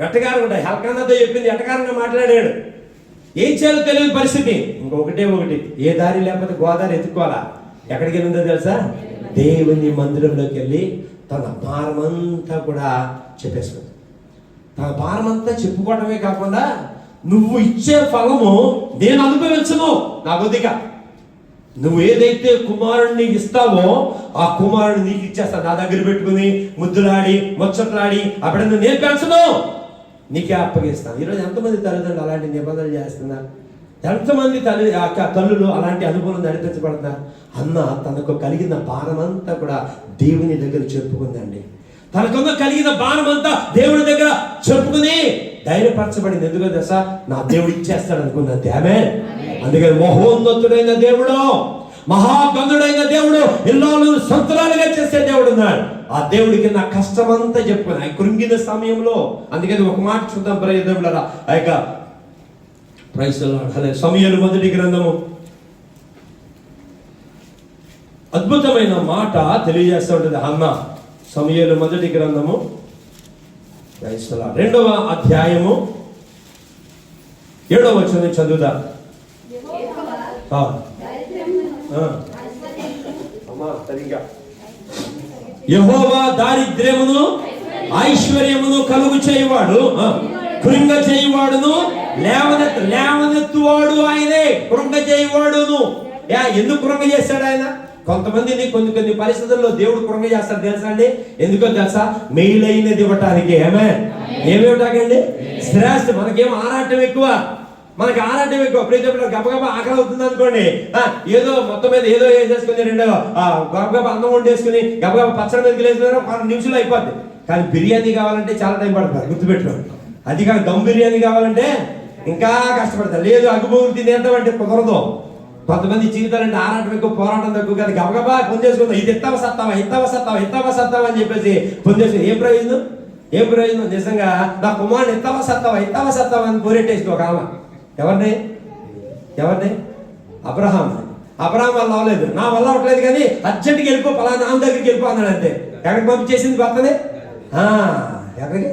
ఎట్టగారు కూడా హెల్కన్నాతో చెప్పింది, ఎట్టగారుగా మాట్లాడాడు. ఏం చేయాలో తెలియని పరిస్థితి. ఇంకొకటి, ఏ దారి లేకపోతే గోదావరి ఎత్తుకోవాలా. ఎక్కడికి వెళ్ళిందో తెలుసా? దేవుని మందిరంలోకి వెళ్ళి తన భారమంతా కూడా చెప్పేసుకుంది. తన భారమంతా చెప్పుకోవడమే కాకుండా, నువ్వు ఇచ్చే ఫలము నేను అనుభవించను, నా కొద్దిగా నువ్వు ఏదైతే కుమారుడిని ఇస్తావో ఆ కుమారుడు నీకు ఇచ్చేస్తాను. నా దగ్గర పెట్టుకుని ముద్దులాడి ముచ్చట్లాడి అప్పుడన్నా నేను పెంచను, నీకే అప్పగిస్తాను. ఈరోజు ఎంతమంది తల్లిదండ్రులు అలాంటి నిబంధనలు చేస్తున్నారు? ఎంతమంది తల్లులు అలాంటి అనుభవం నడిపించబడుతున్నారు? అన్న తనకు కలిగిన భారమంతా కూడా దేవుని దగ్గర చెప్పుకుందండి. తనకున్న కలిగిన భారమంతా దేవుని దగ్గర చెప్పుకుని ధైర్యపరచబడింది. ఎందుకో తెలుసా? నా దేవుడు ఇచ్చేస్తాడు అనుకున్నది. ఆమేన్. అందుకని మహోన్నతుడైన దేవుడు, మహాగణుడైన దేవుడు, ఇల్లాలు సంతురాలుగా చేసే దేవుడు ఉన్నాడు. ఆ దేవుడికి నా కష్టమంతా చెప్పుకుని ఆ కృంగిన సమయంలో, అందుకని ఒక మాట చూద్దాం ప్రియదేవులారా. ఆ యొక్క సమూయేలు మొదటి గ్రంథము అద్భుతమైన మాట తెలియజేస్తూ ఉంటుంది అన్న. సమూయేలు మొదటి గ్రంథము 2వ అధ్యాయము 7వ వచనం చదువుదా. యెహోవా దారిద్ర్యమును ఐశ్వర్యమును కలుగు చేయువాడు, కృంగ చేయువాడును లేవనెత్తువాడు ఆయనే. కృంగ చేయువాడును. ఎందుకు కృంగ చేస్తాడు ఆయన? కొంతమందిని కొన్ని పరిస్థితుల్లో దేవుడు కృంగ చేస్తాడు తెలుసా అండి? ఎందుకో తెలుసా? మేలైనది ఇవ్వటానికి. ఏమివ్వటాకండి? శ్రేష్ఠ. మనకేమో ఆరాటం ఎక్కువ, మనకి ఆరాటం ఎక్కువ. ప్రతి గబగబా ఆకలి అవుతుంది అనుకోండి, ఏదో మొత్తం మీద ఏదో వేసేసుకుని గబగబా అన్నం వండేసుకుని గబగబా పచ్చడి మీదకి వేసుకుని 10 నిమిషాలు అయిపోద్ది. కానీ బిర్యానీ కావాలంటే చాలా టైం పడుతుంది, గుర్తుపెట్టుకోండి. అది కానీ దమ్ బిర్యానీ కావాలంటే ఇంకా కష్టపడతారు. లేదు అగ్గుబోగులు తినేద్దామంటే కుదరదు. కొంతమంది జీవితాలంటే ఆరాటం ఎక్కువ, పోరాటం తక్కువ. కానీ గబగబా పొందేసుకుందాం, ఇది ఎత్తావా సత్తావా అని చెప్పేసి పొందేసుకుని ఏం ప్రయోజనం? నిజంగా నా కుమారుని ఎత్తావా సత్తావా అని కోరెట్టేసింది ఒక ఆమె. ఎవరిని? అబ్రహాం వల్ల అవ్వలేదు, నా వల్ల అవ్వట్లేదు, కానీ అర్జెంట్కి వెళ్ళిపో, పలానా ఆమె దగ్గరికి వెళ్ళిపో అన్నాడు. అంతే. ఎక్కడికి పంపించేసింది భర్తనే? ఎక్కడికి?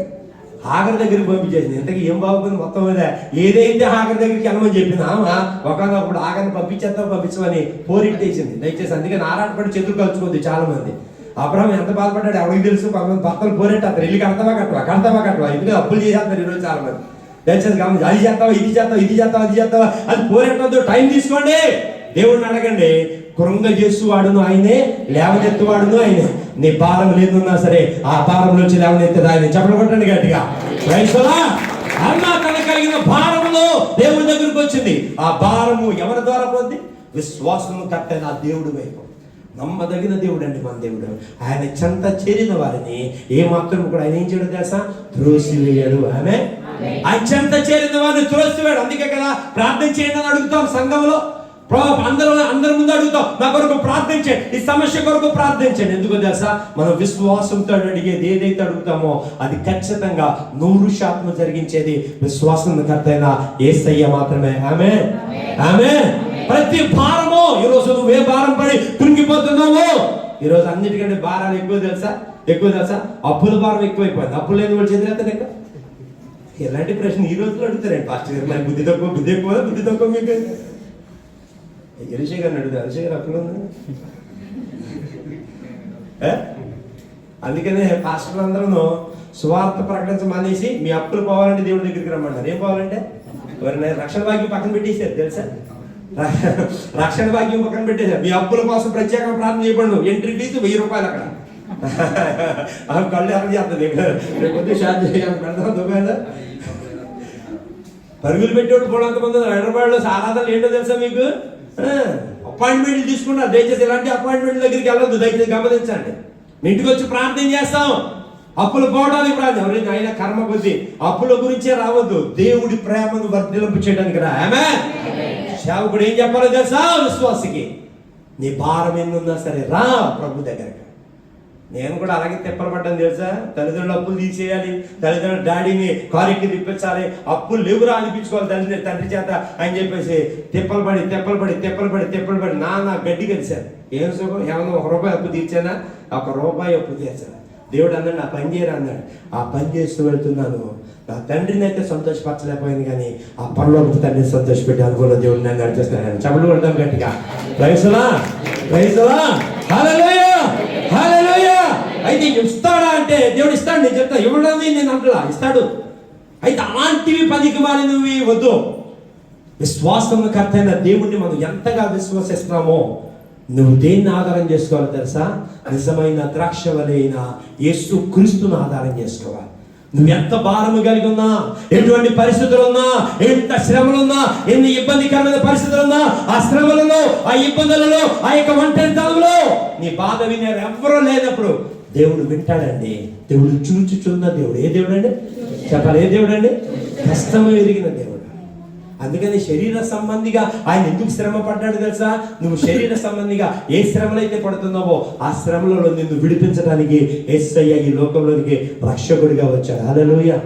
హాగర్ దగ్గరికి పంపించేసింది. ఇంతకీ ఏం బాగుంది మొత్తం మీద? ఏదైతే హాగర్ దగ్గరికి వెళ్ళమని చెప్పింది ఆమె, ఒకనప్పుడు హాగర్ని పంపించమని పోరిట్టేసింది. దయచేసి అందుకని ఆరాటపడి చేతులు కలుచుకుంది చాలా మంది. అబ్రహాం ఎంత బాధపడ్డాడు ఎవరికి తెలుసు? కొంతమంది భర్తలు పోరెట్టారు, ఇల్లు కడతావా కట్టవా ఇందులో అప్పులు చేసేస్తారు ఈరోజు చాలా మంది. దయచేసి గమనించి, అది చేస్తావా ఇది చేస్తావా అది పోరెట్టద్దు. టైం తీసుకోండి, దేవుడిని అడగండి. కృంగ చేస్తువాడును ఆయనే, లేవనెత్తువాడును ఆయనే. నీ భారం లేదున్నా సరే ఆ భారంలోంచి లేవనెత్తేది ఆయన. చెప్పలు కొట్టండి గట్టిగా. అమ్మ తన కలిగిన భారములో దేవుడి దగ్గరికి వచ్చింది. ఆ భారము ఎవరి ద్వారా పొంది? విశ్వాసము కట్టైన ఆ దేవుడి వైపు. నమ్మదగిన దేవుడు అండి మన దేవుడు. ఆయన చెంత చేరిన వారిని ఏమాత్రం కూడా ఆయన ఏం చేయడం తెలుసా? త్రోసివేయడు. ఆయన చెంత చేరిన వారిని త్రోసివేయడు. అందుకే కదా ప్రార్థన చేయండి అని అడుగుతాం సంఘంలో. అందరి ముందు అడుగుతాం, నా కొరకు ప్రార్థించండి, ఈ సమస్య కొరకు ప్రార్థించండి. ఎందుకు తెలుసా? మనం విశ్వాసంతో అడిగేది ఏదైతే అడుగుతామో అది ఖచ్చితంగా 100% జరిగించేది విశ్వాసం కర్తైన యేసయ్య మాత్రమే. ఆమేన్. ప్రతి భారము, ఈరోజు నువ్వు ఏ భారం పడి కృంగిపోతున్నావో, ఈరోజు అన్నిటికంటే భారాలు ఎక్కువ తెలుసా? అప్పుల భారం ఎక్కువైపోయింది. అప్పులు లేని వాళ్ళు చేతులు ఎక్కువ. ఎలాంటి ప్రశ్న ఈ రోజులో అడుగుతారండి పాస్టర్ గారు? మరి బుద్ధి తక్కువ మీకు. ఎలిషే గారిని అడుగుతా, ఎలిషే గారు అక్కడ ఉంది. అందుకనే పాస్టర్లు అందరూ సువార్త ప్రకటించమనేసి మీ అప్పులు పోవాలంటే దేవుడి దగ్గరికి రమ్మన్నారు. ఏం పోవాలంటే? ఎవరైనా రక్షణ భాగ్యం పక్కన పెట్టేశారు తెలుసా? రక్షణ భాగ్యం పక్కన పెట్టేశారు. మీ అప్పుల కోసం ప్రత్యేకంగా ప్రార్థన చేయబడు. ఎంట్రీ ఫీజు 1000 రూపాయలు అక్కడ. కళ్ళు ఎవరు చేస్తుంది? కొద్దిగా షార్ట్ చేయాలి పెడతాం దుబాయ్లో. పరుగులు పెట్టేవాడు పోవడంతమంది హైదరాబాద్లో ఆరాధనలు ఏంటో తెలుసా మీకు? అపాయింట్మెంట్లు తీసుకున్నారు. దయచేసి ఇలాంటి అపాయింట్మెంట్ దగ్గరికి వెళ్ళొద్దు, దయచేసి గమనించండి. ఇంటికి వచ్చి ప్రార్థన చేస్తాం, అప్పులు పోవడానికి ప్రార్థన. ఎవరైనా అయినా కర్మ కొద్ది అప్పుల గురించే రావద్దు, దేవుడి ప్రేమను వర్ధింపు చేయడానికి రా. సేవకుడు ఏం చెప్పాలో తెలుసా? విశ్వాసికి నీ భారం ఎన్నున్నా సరే రా ప్రభు దగ్గరికి. నేను కూడా అలాగే తిప్పలు పడ్డాను తెలుసా? తల్లిదండ్రులు అప్పులు తీసేయాలి, తల్లిదండ్రులు డాడీని కారెక్కి తిప్పించాలి, అప్పులు లేవురా అనిపించుకోవాలి తండ్రి చేత అని చెప్పేసి తిప్పలు పడి నాన్న గడ్డి కలిశాను. ఏం సుఖం? ఏమన్నా 1 రూపాయి అప్పు తీర్చానా? 1 రూపాయి అప్పు తీర్చాను. దేవుడు అన్నాడు నా పని చేయరా అన్నాడు. ఆ పని చేస్తూ వెళ్తున్నాను. నా తండ్రిని అయితే సంతోషపరచలేకపోయింది, కానీ ఆ పనిలో తండ్రిని సంతోషపెట్టి అనుకున్న దేవుడు నన్ను నడిచేస్తాను. చప్పట్లు కొడతాం గట్టిగా. ప్రైజ్లా. హల్లెలూయా. అయితే ఇస్తాడా అంటే దేవుడు ఇస్తాడు. నేను చెప్తా, ఇవ్వడం నేను అంటలా, ఇస్తాడు. అయితే అలాంటివి పనికి మారి నువ్వు వద్దు. విశ్వాసం కర్తైన దేవుడిని మనం ఎంతగా విశ్వసిస్తున్నామో నువ్వు దేన్ని ఆధారం చేసుకోవాలి తెలుసా? నిజమైన ద్రాక్ష వలైన యేసు క్రీస్తును ఆధారం చేసుకోవాలి. నువ్వు ఎంత భారము కలిగి ఉన్నా, ఎటువంటి పరిస్థితులు ఉన్నా, ఎంత శ్రమలున్నా, ఎన్ని ఇబ్బందికరమైన పరిస్థితులు ఉన్నా, ఆ శ్రమలలో, ఆ ఇబ్బందులలో, ఆ యొక్క ఒంటరితనంలో నీ బాధ వినేరు ఎవ్వరూ లేనప్పుడు దేవుడు వింటాడండి. దేవుడు చూచుచున్న దేవుడు. ఏ దేవుడు అండి? చెప్పాలి, ఏ దేవుడు అండి? కష్టము ఎరిగిన దేవుడు. అందుకని శరీర సంబంధిగా ఆయన ఎందుకు శ్రమ పడ్డాడు తెలుసా? నువ్వు శరీర సంబంధిగా ఏ శ్రమలు అయితే పడుతున్నావో ఆ శ్రమలలో నిన్ను విడిపించడానికి యేసయ్య ఈ లోకంలోనికి రక్షకుడిగా వచ్చాడు. హల్లెలూయా.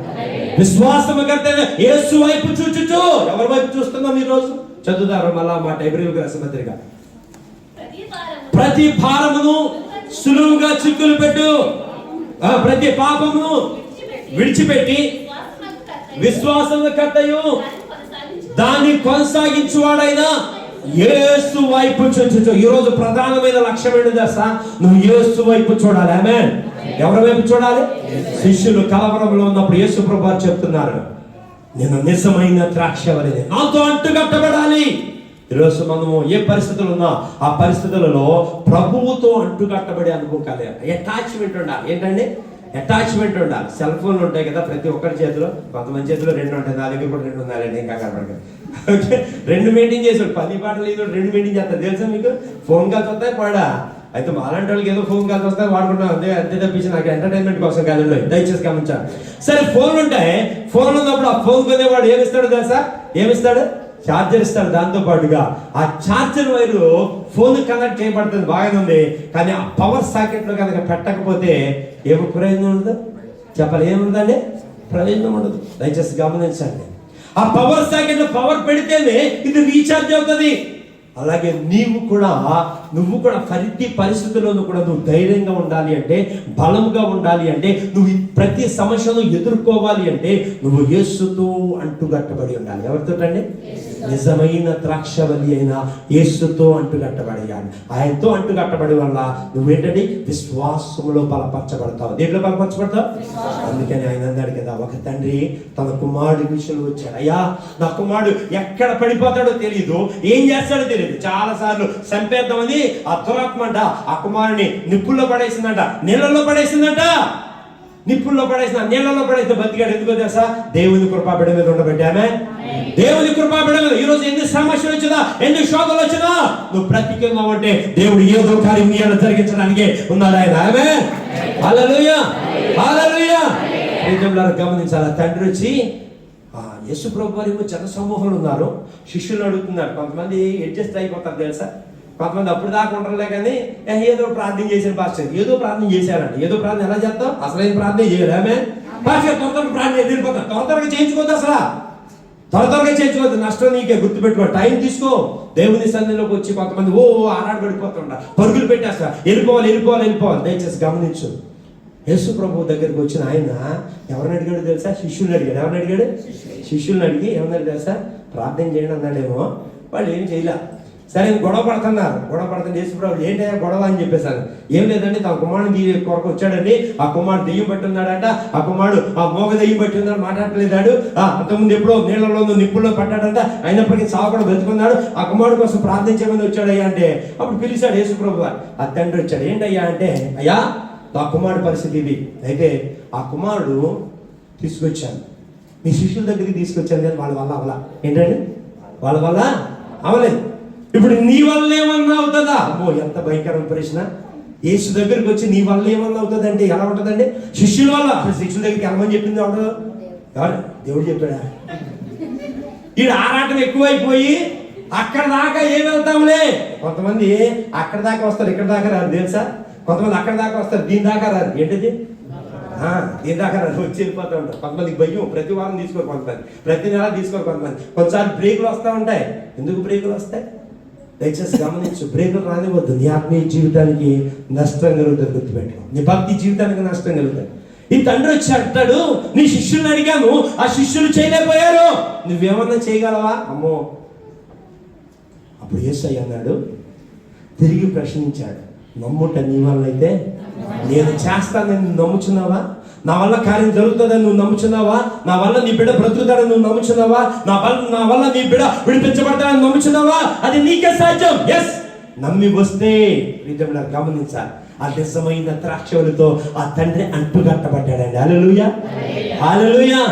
విశ్వాసము కర్తైన యేసు వైపు చూచుచు. ఎవరి వైపు చూస్తున్నాం ఈ రోజు? చదువుతారు మళ్ళా మాట హెబ్రీయులకు రాసిన పత్రిక. ప్రతి భారమును సులువుగా చిక్కులు పెట్టు, ప్రతి పాపమును విడిచిపెట్టి విశ్వాసము కర్తయు దాన్ని కొనసాగించువాడైనా యేసు వైపు చూచుచు. ఈ రోజు ప్రధానమైన లక్ష్యం ఏంటి తెలుసా? నువ్వు యేసు వైపు చూడాలి. ఆమేన్. ఎవరి వైపు చూడాలి? శిష్యులు కలవరంలో ఉన్నప్పుడు యేసు ప్రభువు చెప్తున్నారు, నేను నిజమైన ద్రాక్షవల్లిని, నాతో అంటుకట్టబడాలి. ఈరోజు మనము ఏ పరిస్థితులు ఉన్నా ఆ పరిస్థితులలో ప్రభువుతో అంటుకట్టబడి అనుకోవాలి. అటాచ్మెంట్ ఉండాలి. ఏంటండి? అటాచ్మెంట్ ఉండాలి. సెల్ ఫోన్లు ఉంటాయి కదా ప్రతి ఒక్కరి చేతిలో. కొంతమంది చేతిలో 2 ఉంటాయి. నా దగ్గర కూడా 2 ఉన్నాయండి. ఇంకా కనపడక ఓకే, 2 మెయింటైన్ చేసాడు. 10 పాటలు ఏదో 2 మెయింటైన్ చేస్తారు. తెలుసా మీకు? ఫోన్ కాల్స్ వస్తాయి పాడా. అయితే మాలాంటి వాళ్ళకి ఏదో ఫోన్ కాల్స్ వస్తాయి వాడుకుంటాం. అంతే తప్పించి నాకు ఎంటర్టైన్మెంట్ కోసం కాలంలో దయచేసి గమనించాలి. సరే, ఫోన్లు ఉంటాయి. ఫోన్లు ఉన్నప్పుడు ఆ ఫోన్ కొనేవాడు ఏమిస్తాడు తెలుసా? ఏమిస్తాడు? ఛార్జర్ ఇస్తాడు. దాంతో పాటుగా ఆ ఛార్జర్ వైరు ఫోన్ కనెక్ట్ చేయబడుతుంది, బాగానే ఉంది. కానీ ఆ పవర్ సాకెట్ లో కనుక పెట్టకపోతే ఏమో ప్రయోజనం ఉండదు. చెప్పాలి, ఏముందండి? ప్రయోజనం ఉండదు. దయచేసి గమనించండి. ఆ పవర్ సాకెట్ లో పవర్ పెడితేనే ఇది రీఛార్జ్ అవుతుంది. అలాగే నువ్వు కూడా ప్రతి పరిస్థితుల్లోనూ కూడా నువ్వు ధైర్యంగా ఉండాలి అంటే, బలంగా ఉండాలి అంటే, నువ్వు ప్రతి సమస్యను ఎదుర్కోవాలి అంటే నువ్వు యేసుతో అంటుకట్టబడి ఉండాలి. ఎవరితో అండి? నిజమైన ద్రాక్షవల్లి అయిన యేసుతో అంటుకట్టబడియాలి. ఆయనతో అంటుకట్టబడి వల్ల నువ్వేంటండి? విశ్వాసములో బలపరచబడతావు. దేంట్లో బలపరచబడతావు? అందుకని ఆయన అన్నాడు కదా, ఒక తండ్రి తన కుమారుడి విషయంలో వచ్చాడు. అయ్యా, నా కుమారుడు ఎక్కడ పడిపోతాడో తెలియదు, ఏం చేస్తాడో తెలియదు. చాలా సార్లు చంపేద్దామని ఆ దురాత్మ అంట ఆ కుమారుని నిప్పుల్లో పడేసిందంట, నీళ్ళల్లో పడేసిందంట. నిప్పుల్లో పడేసిన, నీళ్ళలో పడేసిన బతికాడు. ఎందుకో తెలుసా? దేవుని కృపా బిడ్డ మీద ఉండబెట్టామే. దేవుని కృపా బిడ్డ మీద ఈరోజు ఎన్ని సమస్యలు వచ్చినా, ఎన్ని శోధనలు వచ్చినా నువ్వు బ్రతికున్నావు అంటే దేవుడు ఏదో కార్యం నీ మీద జరిగించడానికి ఉన్నాడు ఆయన. ఆమేన్. హల్లెలూయా, హల్లెలూయా. ప్రియజనులారా గమనించాలి. ఆ తండ్రి వచ్చి యేసు ప్రభు వారు జన సమూహంలో ఉన్నారు. శిష్యులు అడుగుతున్నారు. కొంతమంది అడ్జస్ట్ అయిపోతారు తెలుసా? కొంతమంది అప్పుడు దాకా ఉండరులే కానీ ఏదో ప్రార్థన చేసిన పాస్టర్, ఏదో ప్రార్థన చేశారంట. ఏదో ప్రార్థన ఎలా చేస్తాం? అసలైన ప్రార్థన చేయాలి. ఆమె పాస్టర్ త్వరగా ప్రార్థన వెళ్ళిపోతాం. త్వరగా చేయించుకోవద్దు. అసలు త్వరగా చేయించుకోవద్దు. నష్టం నీకే. గుర్తుపెట్టుకో. టైం తీసుకో. దేవుని సన్నిధిలోకి వచ్చి కొంతమంది ఆరాటపడిపోతుంటారు, పరుగులు పెట్టేస్తారు. వెళ్ళిపోవాలి. దయచేసి గమనించు. యేసు ప్రభు దగ్గరికి వచ్చిన ఆయన ఎవరిని అడిగాడు తెలుసా? శిష్యుల్ని అడిగాడు. ఎవరిని అడిగాడు? శిష్యుల్ని అడిగి ఏమన్నాడు తెలుసా? ప్రార్థన చేయండి అన్నాడేమో. వాళ్ళు ఏం చేయలే. సరే, గొడవ పడుతుంది. యేసు ప్రభు ఏంటయ్యా గొడవ అని చెప్పేశాను. ఏం లేదండి, తన కుమారుడు కొరకు వచ్చాడండి. ఆ కుమారుడు దెయ్యం పట్టి ఉన్నాడంట. ఆ కుమారుడు ఆ మోగ దెయ్యం పట్టి ఉన్నాడు, మాట్లాడలేదాడు. అంతకుముందు ఎప్పుడో నీళ్ళలో నిప్పుల్లో పడ్డాడంట. అయినప్పటికీ సాగుకుండా బ్రతుకున్నాడు. ఆ కుమారుడు కోసం ప్రార్థన చేయమని వచ్చాడయ్యా అంటే అప్పుడు పిలిచాడు యేసు ప్రభు. ఆ తండ్రి వచ్చాడు. ఏంటయ్యా అంటే, అయ్యా ఆ కుమారుడు పరిస్థితి ఇది. అయితే ఆ కుమారుడు తీసుకొచ్చాను, మీ శిష్యుల దగ్గరికి తీసుకొచ్చాను, కానీ వాళ్ళ వల్ల అవలా. ఏంటండి? వాళ్ళ వల్ల అవలేదు. ఇప్పుడు నీ వల్ల ఏమన్నా అవుతుందా? అమ్మో, ఎంత భయంకరమైన ప్రశ్న. యేసు దగ్గరికి వచ్చి నీ వల్ల ఏమన్నా అవుతుంది అంటే ఎలా ఉంటుందండి? శిష్యుల వల్ల. శిష్యుల దగ్గరికి వెళ్ళమని చెప్పింది ఎవరు? దేవుడు చెప్పాడా? ఈ ఆరాటం ఎక్కువైపోయి అక్కడ దాకా ఏం వెళ్తాంలే. కొంతమంది అక్కడ దాకా వస్తారు, ఇక్కడ దాకా రాదు తెలుసా? కొంతమంది అక్కడ దాకా వస్తారు, దీని దాకా రాదు. ఏంటిది? దీని దాకా రాదు, వచ్చి వెళ్ళిపోతూ ఉంటారు. కొంతమందికి భయం, ప్రతి వారం తీసుకోరు, కొంతమంది ప్రతి నెల తీసుకోరు, కొంతమంది కొన్నిసార్లు బ్రేకులు వస్తూ ఉంటాయి. ఎందుకు బ్రేకులు వస్తాయి? దయచేసి గమనించు. బ్రేకులు రానివద్దు. నీ ఆత్మీయ జీవితానికి నష్టం కలుగుతుంది. గుర్తుపెట్టుకో. నీ భక్తి జీవితానికి నష్టం కలుగుతుంది. ఈ తండ్రి వచ్చి అంటాడు, నీ శిష్యుల్ని అడిగాను, ఆ శిష్యులు చేయలేకపోయారు, నువ్వేమన్నా చేయగలవా? అమ్మో. అప్పుడు యేసయ్య అన్నాడు, తిరిగి ప్రశ్నించాడు, నమ్ముట నీ వల్ల అయితే నేను చేస్తానని నువ్వు నమ్ముచున్నావా? నా వల్ల కార్యం జరుగుతుందని నువ్వు నమ్ముచున్నావా? నా వల్ల నీ బిడ్డ బ్రతుకుతాడని నువ్వు నమ్ముచున్నావా? నా వల్ల నీ బిడ్డ విడిపించబడతాడని నమ్ముచున్నావా? అది నీకే సాధ్యం. ఎస్, నమ్మి వస్తే. నిజంగా గమనించాలి. ఆ నిజమైన ద్రాక్షవల్లితో ఆ తండ్రి అంటుకట్టబడ్డాడండి. హల్లెలూయా, హల్లెలూయా.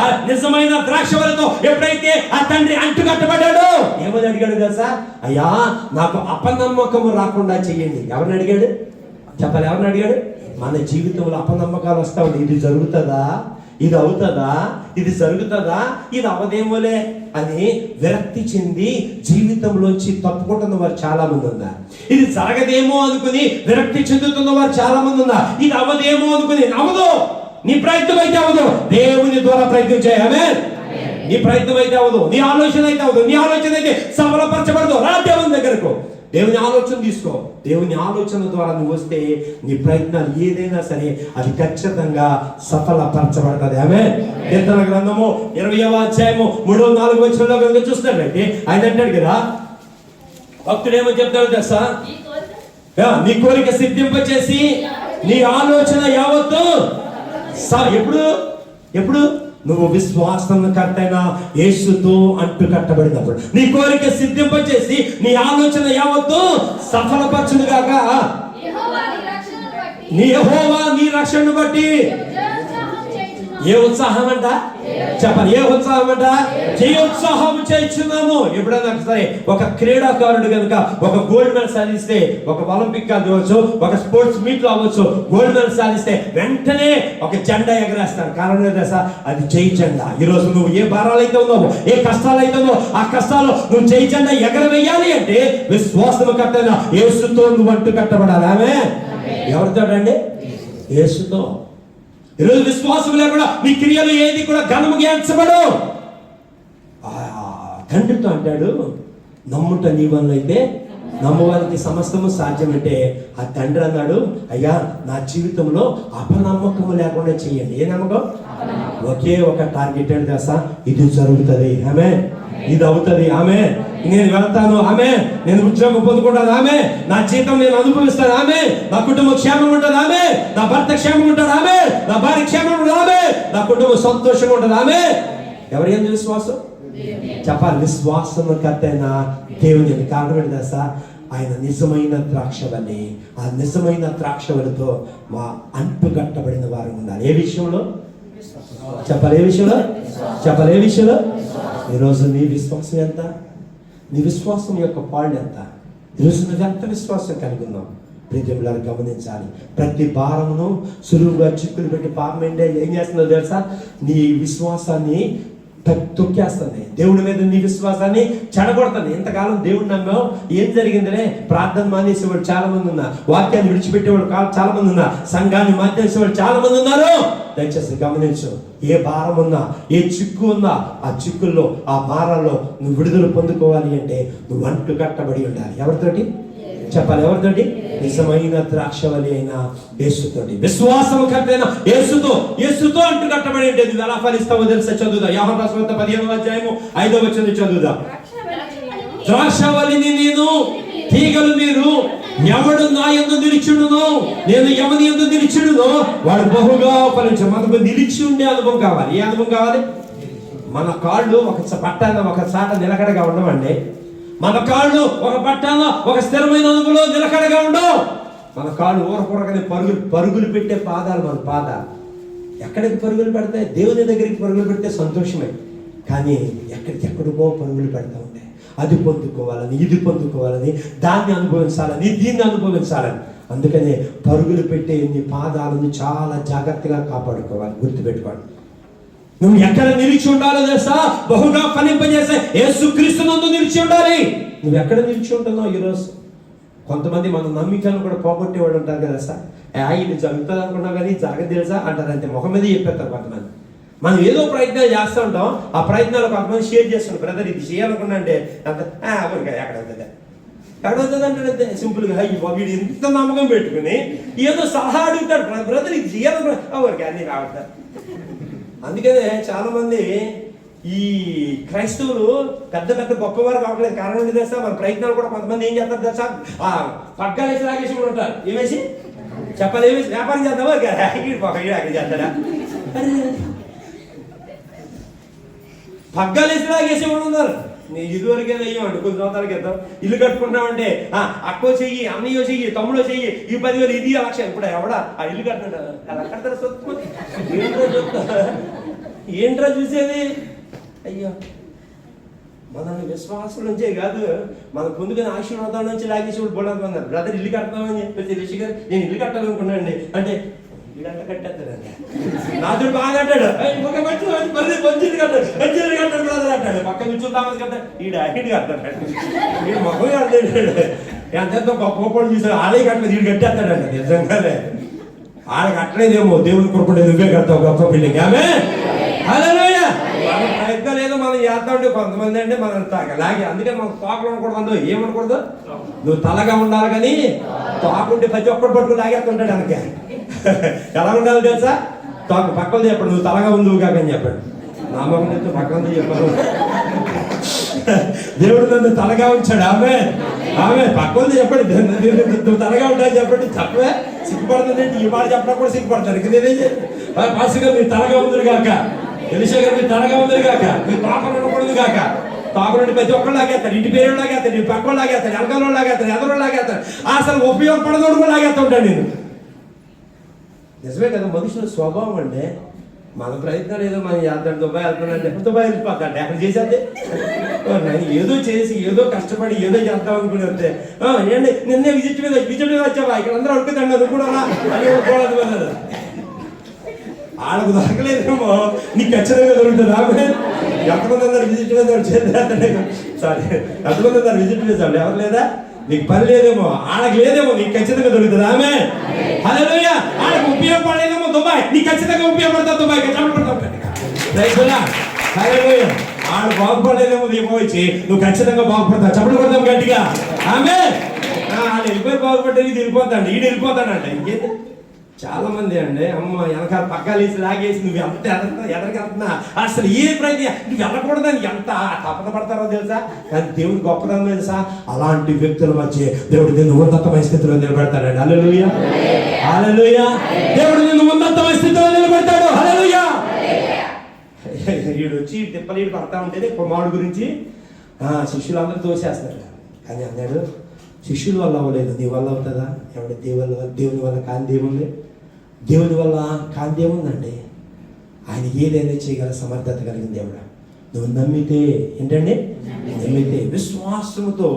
ఆ నిజమైన ద్రాక్షవల్లితో ఎప్పుడైతే ఆ తండ్రి అంటుకట్టబడ్డాడో ఏమని అడిగాడు తెలుసా? అయ్యా, నాకు అపనమ్మకము రాకుండా చెయ్యండి. ఎవరిని అడిగాడు? చెప్పాలి, ఎవరిని అడిగాడు? మన జీవితంలో అపనమ్మకాలు వస్తా ఉంటాయి. ఇది జరుగుతుందా, ఇది అవుతుందా, ఇది జరుగుతుందా, ఇది అవదేమోలే అని విరక్తి చెంది జీవితంలోంచి తప్పుకుంటున్న వారు చాలా మంది ఉన్నారు. ఇది జరగదేమో అనుకుని విరక్తి చెందుతున్న వారు చాలా మంది ఉన్నారు. ఇది అవదేమో అనుకుని అవదు, నీ ప్రయత్నం అయితే అవదు, దేవుని ద్వారా ప్రయత్నం చేయాలి. నీ ప్రయత్నం అయితే అవదు, నీ ఆలోచన అయితే అవదు, నీ ఆలోచన అయితే సఫలపరచబడదు. రా దేవుని దగ్గరకు, దేవుని ఆలోచన తీసుకో. దేవుని ఆలోచన ద్వారా నువ్వు వస్తే నీ ప్రయత్నాలు ఏదైనా సరే అది ఖచ్చితంగా సఫలపరచబడుతుంది. ఆమేన్. కీర్తన గ్రంథము 20వ అధ్యాయము 3-4 వచనంలో కనుక చూస్తున్నట్లయితే ఆయన అంటాడు కదా, భక్తుడు ఏమో చెప్తాడు తెలుసా, నీ కోరిక సిద్ధింపచేసి నీ ఆలోచన యావత్తు ఎప్పుడు నువ్వు విశ్వాసం కర్తైన యేసుతో అంటు కట్టబడినప్పుడు నీ కోరిక సిద్ధింపచేసి నీ ఆలోచన యావత్తు సఫలపరచును గాక. నీ యెహోవా నీ రక్షణను బట్టి ఏ ఉత్సాహం అంట చెప్పాలి, ఏ ఉత్సాహం అంట, జయోత్సాహం చేయించున్నాము. ఎప్పుడైనా సరే ఒక క్రీడాకారుడు కనుక ఒక గోల్డ్ మెడల్ సాధిస్తే, ఒక ఒలింపిక్ అవ్వచ్చు, ఒక స్పోర్ట్స్ మీట్ లో అవ్వచ్చు, గోల్డ్ మెడల్ సాధిస్తే వెంటనే ఒక జెండా ఎగరేస్తారు. కారణం ఏంటో అది జై జెండా. ఈరోజు నువ్వు ఏ భారాలు అయితే ఉన్నావో, ఏ కష్టాలు అయితే ఉన్నావో, ఆ కష్టాలు నువ్వు జై జెండా ఎగరవేయాలి అంటే విశ్వాసము కట్టైన యేసుతో నువ్వు అంటు కట్టబడాలి. ఆమె ఎవరితో అండి? యేసుతో. ఈరోజు విశ్వాసం లేకుండా మీ క్రియలు ఏది కూడా ఘనముగా ఎంచబడు. తండ్రితో అంటాడు, నమ్ముట నీ వల్ల అయితే నమ్మవారికి సమస్తము సాధ్యమంటే ఆ తండ్రి అన్నాడు, అయ్యా నా జీవితంలో అపనమ్మకము లేకుండా చెయ్యండి. ఏ నమ్మకం? ఒకే ఒక టార్గెట్ ఏంటి తెలుసా, ఇది జరుగుతుంది, ఆమె ఇది అవుతుంది, ఆమె నేను వెళ్తాను, ఆమె నేను ఉద్యోగం పొందుకుంటాను, ఆమె నా జీతం నేను అనుభవిస్తాను, ఆమె నా కుటుంబం క్షేమం ఉంటుంది, ఆమె నా భర్త క్షేమం ఉంటుంది, ఆమె నా భార్య క్షేమం ఉంటుంది, ఆమె నా కుటుంబం సంతోషంగా ఉంటుంది, ఆమె. ఎవరి ఏంది విశ్వాసం? చెప్పాలి, విశ్వాసం కర్తైన దేవుని. కారణం ఏంటి తెలుసా, ఆయన నిజమైన ద్రాక్షవల్లి. ఆ నిజమైన ద్రాక్షవల్లితో మా అంటు కట్టబడిన వారు ఉండాలి. ఏ విషయంలో చెప్పాలి? ఏ విషయంలో చెప్పాలి? ఏ విషయంలో? ఈరోజు నీ విశ్వాసం ఎంత? నీ విశ్వాసం యొక్క పాళ్ళు ఎంత? ఈరోజు నువ్వు ఎంత విశ్వాసం కలిగి ఉన్నావు? ప్రియములను గమనించాలి. ప్రతి భారమును సులువుగా చిక్కులు పెట్టి పాపం ఏం చేస్తుందో తెలుసా, నీ విశ్వాసాన్ని తొక్కేస్తుంది. దేవుడి మీద నీ విశ్వాసాన్ని చెడగొడుతుంది. ఎంతకాలం దేవుడిని నమ్మావు, ఏం జరిగిందిలే, ప్రార్థన మానేసేవాడు చాలా మంది ఉన్నారు, వాక్యాన్ని విడిచిపెట్టేవాడు చాలా మంది ఉన్నారు, సంఘాన్ని మానేసేవాడు చాలా మంది ఉన్నారు. దయచేసి గమనించు, ఏ భారం ఉన్నా, ఏ చిక్కు ఉన్నా, ఆ చిక్కుల్లో, ఆ భారాల్లో నువ్వు విడుదల పొందుకోవాలి అంటే నువ్వు అంటు కట్టబడి ఉండాలి. ఎవరితోటి చెప్పాలి? ఎవరితోటి? నిజమైన ద్రాక్షవల్లి అయిన యేసుతోటి. విశ్వాసం కట్టైన యేసుతో అంటు కట్టబడి ఉంటే నువ్వు ఎలా ఫలిస్తావో తెలుసా? చదువుదా, యోహాను రాసిన 15వ అధ్యాయము 5వ వచనం చదువుదా. ద్రాక్షవల్లిని నేను, తీగలు మీరు. ఎవడు నా యందు నిలిచుండునో, నేను ఎవని యందు నిలిచుండునో వాడు బహుగా ఫలించు. మనకు నిలిచి ఉండే అనుభవం కావాలి. ఏ అనుభవం కావాలి? మన కాళ్ళు ఒక పట్టాన ఒక చాట నిలకడగా ఉండమండి. మన కాళ్ళు ఒక పట్టాన ఒక స్థిరమైన అనుభవంలో నిలకడగా ఉండవు. మన కాళ్ళు ఊరకూరగానే పరుగులు పెట్టే పాదాలు మన పాదాలు. ఎక్కడికి పరుగులు పెడతాయి? దేవుని దగ్గరికి పరుగులు పెడితే సంతోషమే, కానీ ఎక్కడికెక్కడికో పరుగులు పెడతా ఉంటాయి. అది పొందుకోవాలని, ఇది పొందుకోవాలని, దాన్ని అనుభవించాలని, దీన్ని అనుభవించాలని. అందుకనే పరుగులు పెట్టే నీ పాదాలను చాలా జాగ్రత్తగా కాపాడుకోవాలి. గుర్తుపెట్టుకోండి. నువ్వు ఎక్కడ నిలిచి ఉండాలో తెలుసా? బహుగా ఫలింపజేసే యేసుక్రీస్తునందు నిలిచి ఉండాలి. నువ్వు ఎక్కడ నిలిచి ఉంటున్నావు ఈరోజు? కొంతమంది మన నమ్మికలను కూడా పోగొట్టేవాడు ఉంటారు కదా సార్. ఇది జరుగుతుంది అనుకున్నావు కానీ జరగదు తెలుసా అంటారు. అంతే మొహం మీద చెప్పేస్తారు కొంతమంది. మనం ఏదో ప్రయత్నాలు చేస్తూ ఉంటాం, ఆ ప్రయత్నాలు కొంతమంది షేర్ చేస్తున్నాం. బ్రదర్ ఇది చేయాలనుకున్నా అంటే అంత ఎక్కడ అవుతుంది అంటే సింపుల్గా వీడు ఎంత నమ్మకం పెట్టుకుని ఏదో సలహా అడుగుతాడు. బ్రదర్ ఇది చేయాలనుకున్నా ఎవరికి అన్ని రావట్లేదు. అందుకనే చాలా మంది ఈ క్రైస్తవులు పెద్ద పెద్ద గొప్పవారు కావట్లేదు. కారణం ఏంటి తెలుసా? మన ప్రయత్నాలు కూడా కొంతమంది ఏం చేస్తారు తెలుసా? పగ్గాలు వేసి లాగేసి కూడా ఉంటారు. ఏమేసి చెప్పాలి? ఏమేసి వ్యాపారం చేద్దామా? అక్కడ చేస్తాడా? పగ్గాలు వేసి లాగేసి కూడా ఉన్నారు. నేను ఇదివరకే అయ్యామండి, కొన్ని సంవత్సరాల క్రితం ఇల్లు కట్టుకుంటామంటే అక్కో చెయ్యి, అన్నయ్యో చెయ్యి, తమ్ముడో చెయ్యి, ఈ 10,000 ఇది 1,00,000. ఇప్పుడు ఎవడా ఆ ఇల్లు కట్టుకుంటారు? అలా కడతారు సొత్తు. ఏంట్రా చూసేది? అయ్యో మనల్ని విశ్వాసం నుంచే కాదు, మనం పొందుకునే ఆశీర్వాదం నుంచి లాగేసి పోవడానికి బ్రదర్ ఇల్లు కడతామని చెప్పేసి రిషి గారు నేను ఇల్లు కట్టాలనుకున్నానండి అంటే వీడంతా కట్టేస్తాడండి. నాదుడు బాగా అంటాడు మంచిది కట్టాడు బ్రదర్ అంటాడు. పక్క కూర్చుందామని కదా ఈడు కడతాడు, వీడు మొహం కడతాడు. ఎంతో గొప్ప గొప్పలు చూసాడు ఆలయ కట్టలేదు, వీడు కట్టేస్తాడండి. నిజంగానే వాళ్ళకి కట్టలేదేమో, దేవుని కొరకు నువ్వే కడతావు గొప్ప బిల్డింగ్. ఆమె హల్లెలూయా. మన ప్రయత్నం ఏదో మనం చేస్తా ఉంటే కొంతమంది అంటే మనం అలాగే, అందుకని మనం తోకలు ఉండకూడదు. ఏమనకూడదు, నువ్వు తలగా ఉండాలి కానీ తోకుంటే ప్రతి ఒక్కటి పట్టుకుని లాగేస్తుంటాడు వెనక. ఎలా ఉండాలి తెలుసా, తోక పక్కన చెప్పండి, నువ్వు తలగా ఉందువు కాకని చెప్పండి. నామకం పక్కన చెప్పాను, దేవుడు నన్ను తలగా ఉంచాడు. ఆమె ఆమె పక్కన చెప్పండి, నువ్వు తలగా ఉంటాయని చెప్పండి. చెప్పే సిగ్గుపడుతుంది, ఈ మాట చెప్పడం కూడా సిగ్గుపడతాడు. ఇక నేనేం పాస్ గారు మీరు తలగా ఉందరు కాక, ఎలిషా గారు మీరు తలగా ఉందరు కాక, మీరు తోకలు ఉండకూడదు కాక. తోకలుండి ప్రతి ఒక్కరు లాగేస్తాడు, ఇంటి పేరు లాగేస్తాడు, ఇంటి పక్కన లాగేస్తాడు, ఎనకలో లాగేస్తాడు, ఎదరో లాగేస్తాడు. అసలు ఉపయోగపడదోడు కూడా లాగేస్తా ఉంటాడు. నేను నిజమే కదా, మనుషుల స్వభావం అంటే మన ప్రయత్నాలు ఏదో మనం చేద్దాం. దుబాయ్ వెళ్తానంటే దుబాయ్ వెళ్ళిపోతాడు, ఎక్కడ చేసేది ఏదో చేసి ఏదో కష్టపడి ఏదో చేద్దాం అనుకుని వస్తే ఏంటి నిన్నే విజిట్ మీద వచ్చావా, ఇక్కడ అందరూ అడుగుతాండి అనుకున్నావా అని అనుకోవడం. వాళ్ళకు దొరకలేదేమో, నీకు ఖచ్చితంగా దొరుకుతుంది. ఆమె ఎంతమంది ఉన్నారు విజిట్ మీద సారీ ఎంతమంది ఉన్నారు విజిట్ మీద ఎవరు లేదా, నీకు పని లేదేమో, వాళ్ళకి లేదేమో, నీకు ఖచ్చితంగా దొరుకుతుంది. ఆమె హల్లెలూయా. వాళ్ళకి ఉపయోగపడలేదేమో దుబాయ్, నీకు ఖచ్చితంగా ఉపయోగపడతా దుబాయ్. హల్లెలూయా. వాళ్ళు బాగుపడలేదేమో నీకు వచ్చి నువ్వు ఖచ్చితంగా బాగుపడతావు. చెప్పలు కొడతాం గట్టిగా. ఆమె వాళ్ళు వెళ్ళిపోయి బాగుపడ్డారు, ఇది వెళ్ళిపోతాడు, ఈడు వెళ్ళిపోతాడంట. ఇంకేంటి చాలా మంది అండి అమ్మ వెనకాల పక్కాలేసి లాగేసి నువ్వు ఎంత ఎదరికి వెళ్తున్నా అసలు ఏ ప్రయత్నం నువ్వు వెళ్ళకూడదని ఎంత తపన పడతారో తెలుసా. కానీ దేవుడు గొప్పదనం తెలుసా, అలాంటి వ్యక్తుల మధ్య దేవుడు నిన్ను ఉన్నతమైన స్థితిలో నిలబెడతాడండి. హల్లెలూయా హల్లెలూయా. దేవుడు నిన్ను ఉన్నతమైన స్థితిలో నిలబెడతాడు. హల్లెలూయా. వీడు వచ్చి తిప్పలీడు పడతా ఉంటేనే కుమారుడు గురించి శిష్యులందరూ తోసేస్తారు. కానీ అన్నాడు శిష్యుల వల్ల అవ్వలేదు, నీ వల్ల అవుతుందా? ఏమంటే దేవుని వల్ల కాంతి ఏముంది, దేవుని వల్ల కాంతి ఏముందండి. ఆయన ఏదైనా చేయగల సమర్థత కలిగిన దేవుడు. నువ్వు నమ్మితే ఏంటండి, నమ్మితే విశ్వాసముతో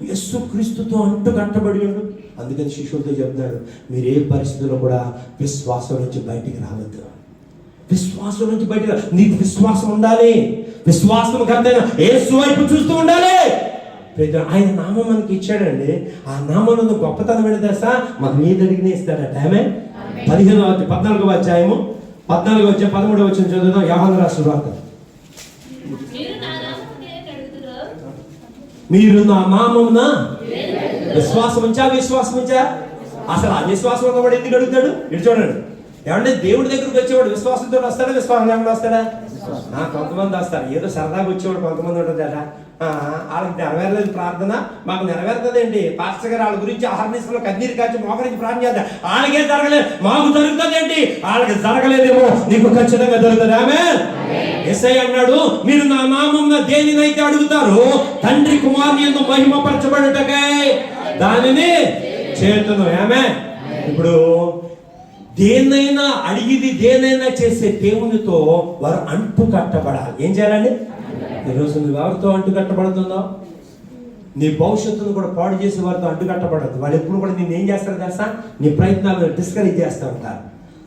యేసుక్రీస్తుతో అంటు కట్టబడి ఉండు. అందుకని శిష్యులతో చెప్తున్నాడు, మీరు ఏ పరిస్థితుల్లో కూడా విశ్వాసం నుంచి బయటికి రావద్దు. విశ్వాసం నుంచి బయటకు నీకు విశ్వాసం ఉండాలి. విశ్వాసం కర్తైన యేసు వైపు చూస్తూ ఉండాలి. ఆయన నామం మనకి ఇచ్చాడండి. ఆ నామంలో గొప్పతనం ఏంటి తెలుసా, మనకు ఏది అడిగినా ఇస్తాడట. ఆమె 14వ అధ్యాయము 13వ వచనం చదువుదాం. యోహాను రాసిన వార్త. మీరు నా నామమున విశ్వాసం ఉంచా, విశ్వాసం ఉంచా. అసలు అవిశ్వాసం ఉన్నవాడు ఎందుకు అడుగుతాడు? ఇటు చూడండి, ఏమంటే దేవుడి దగ్గరికి వచ్చేవాడు విశ్వాసంతో వస్తాడా, విశ్వాసం లేకుండా వస్తాడా? కొంతమంది వస్తారు, ఏదో సరదాగా వచ్చేవాడు కొంతమంది ఉంటుందట. వాళ్ళకి నెరవేరలేదు ప్రార్థన, మాకు నెరవేరుతుంది ఏంటి పాస్టర్ గారు వాళ్ళ గురించి ఆహర్నిశలో కన్నీరు కాచి మోకరించి ప్రార్థన చేద్దాం, వాళ్ళకే జరగలేదు మాకు జరుగుతుంది ఏంటి, వాళ్ళకి జరగలేదేమో నీకు ఖచ్చితంగా జరుగుతుంది. ఆమె యేసయ్య అన్నాడు, మీరు నా నామమున దేనినైతే అడుగుతారో తండ్రి కుమారుని యందు మహిమపరచబడుటకై దానిని చేతును. ఆమె ఇప్పుడు దేన్నైనా అడిగిది దేనైనా చేసే దేవునితో వారు అంటు కట్టబడాలి. ఏం చేయాలండి? ఈరోజు నువ్వు ఎవరితో అంటు కట్టబడుతుందో, నీ భవిష్యత్తును కూడా పాడు చేసే వారితో అంటు కట్టబడద్దు. వాళ్ళు ఎప్పుడు కూడా నేను ఏం చేస్తారు తెలుసా, నీ ప్రయత్నాలను డిస్కరేజ్ చేస్తూ ఉంటారు.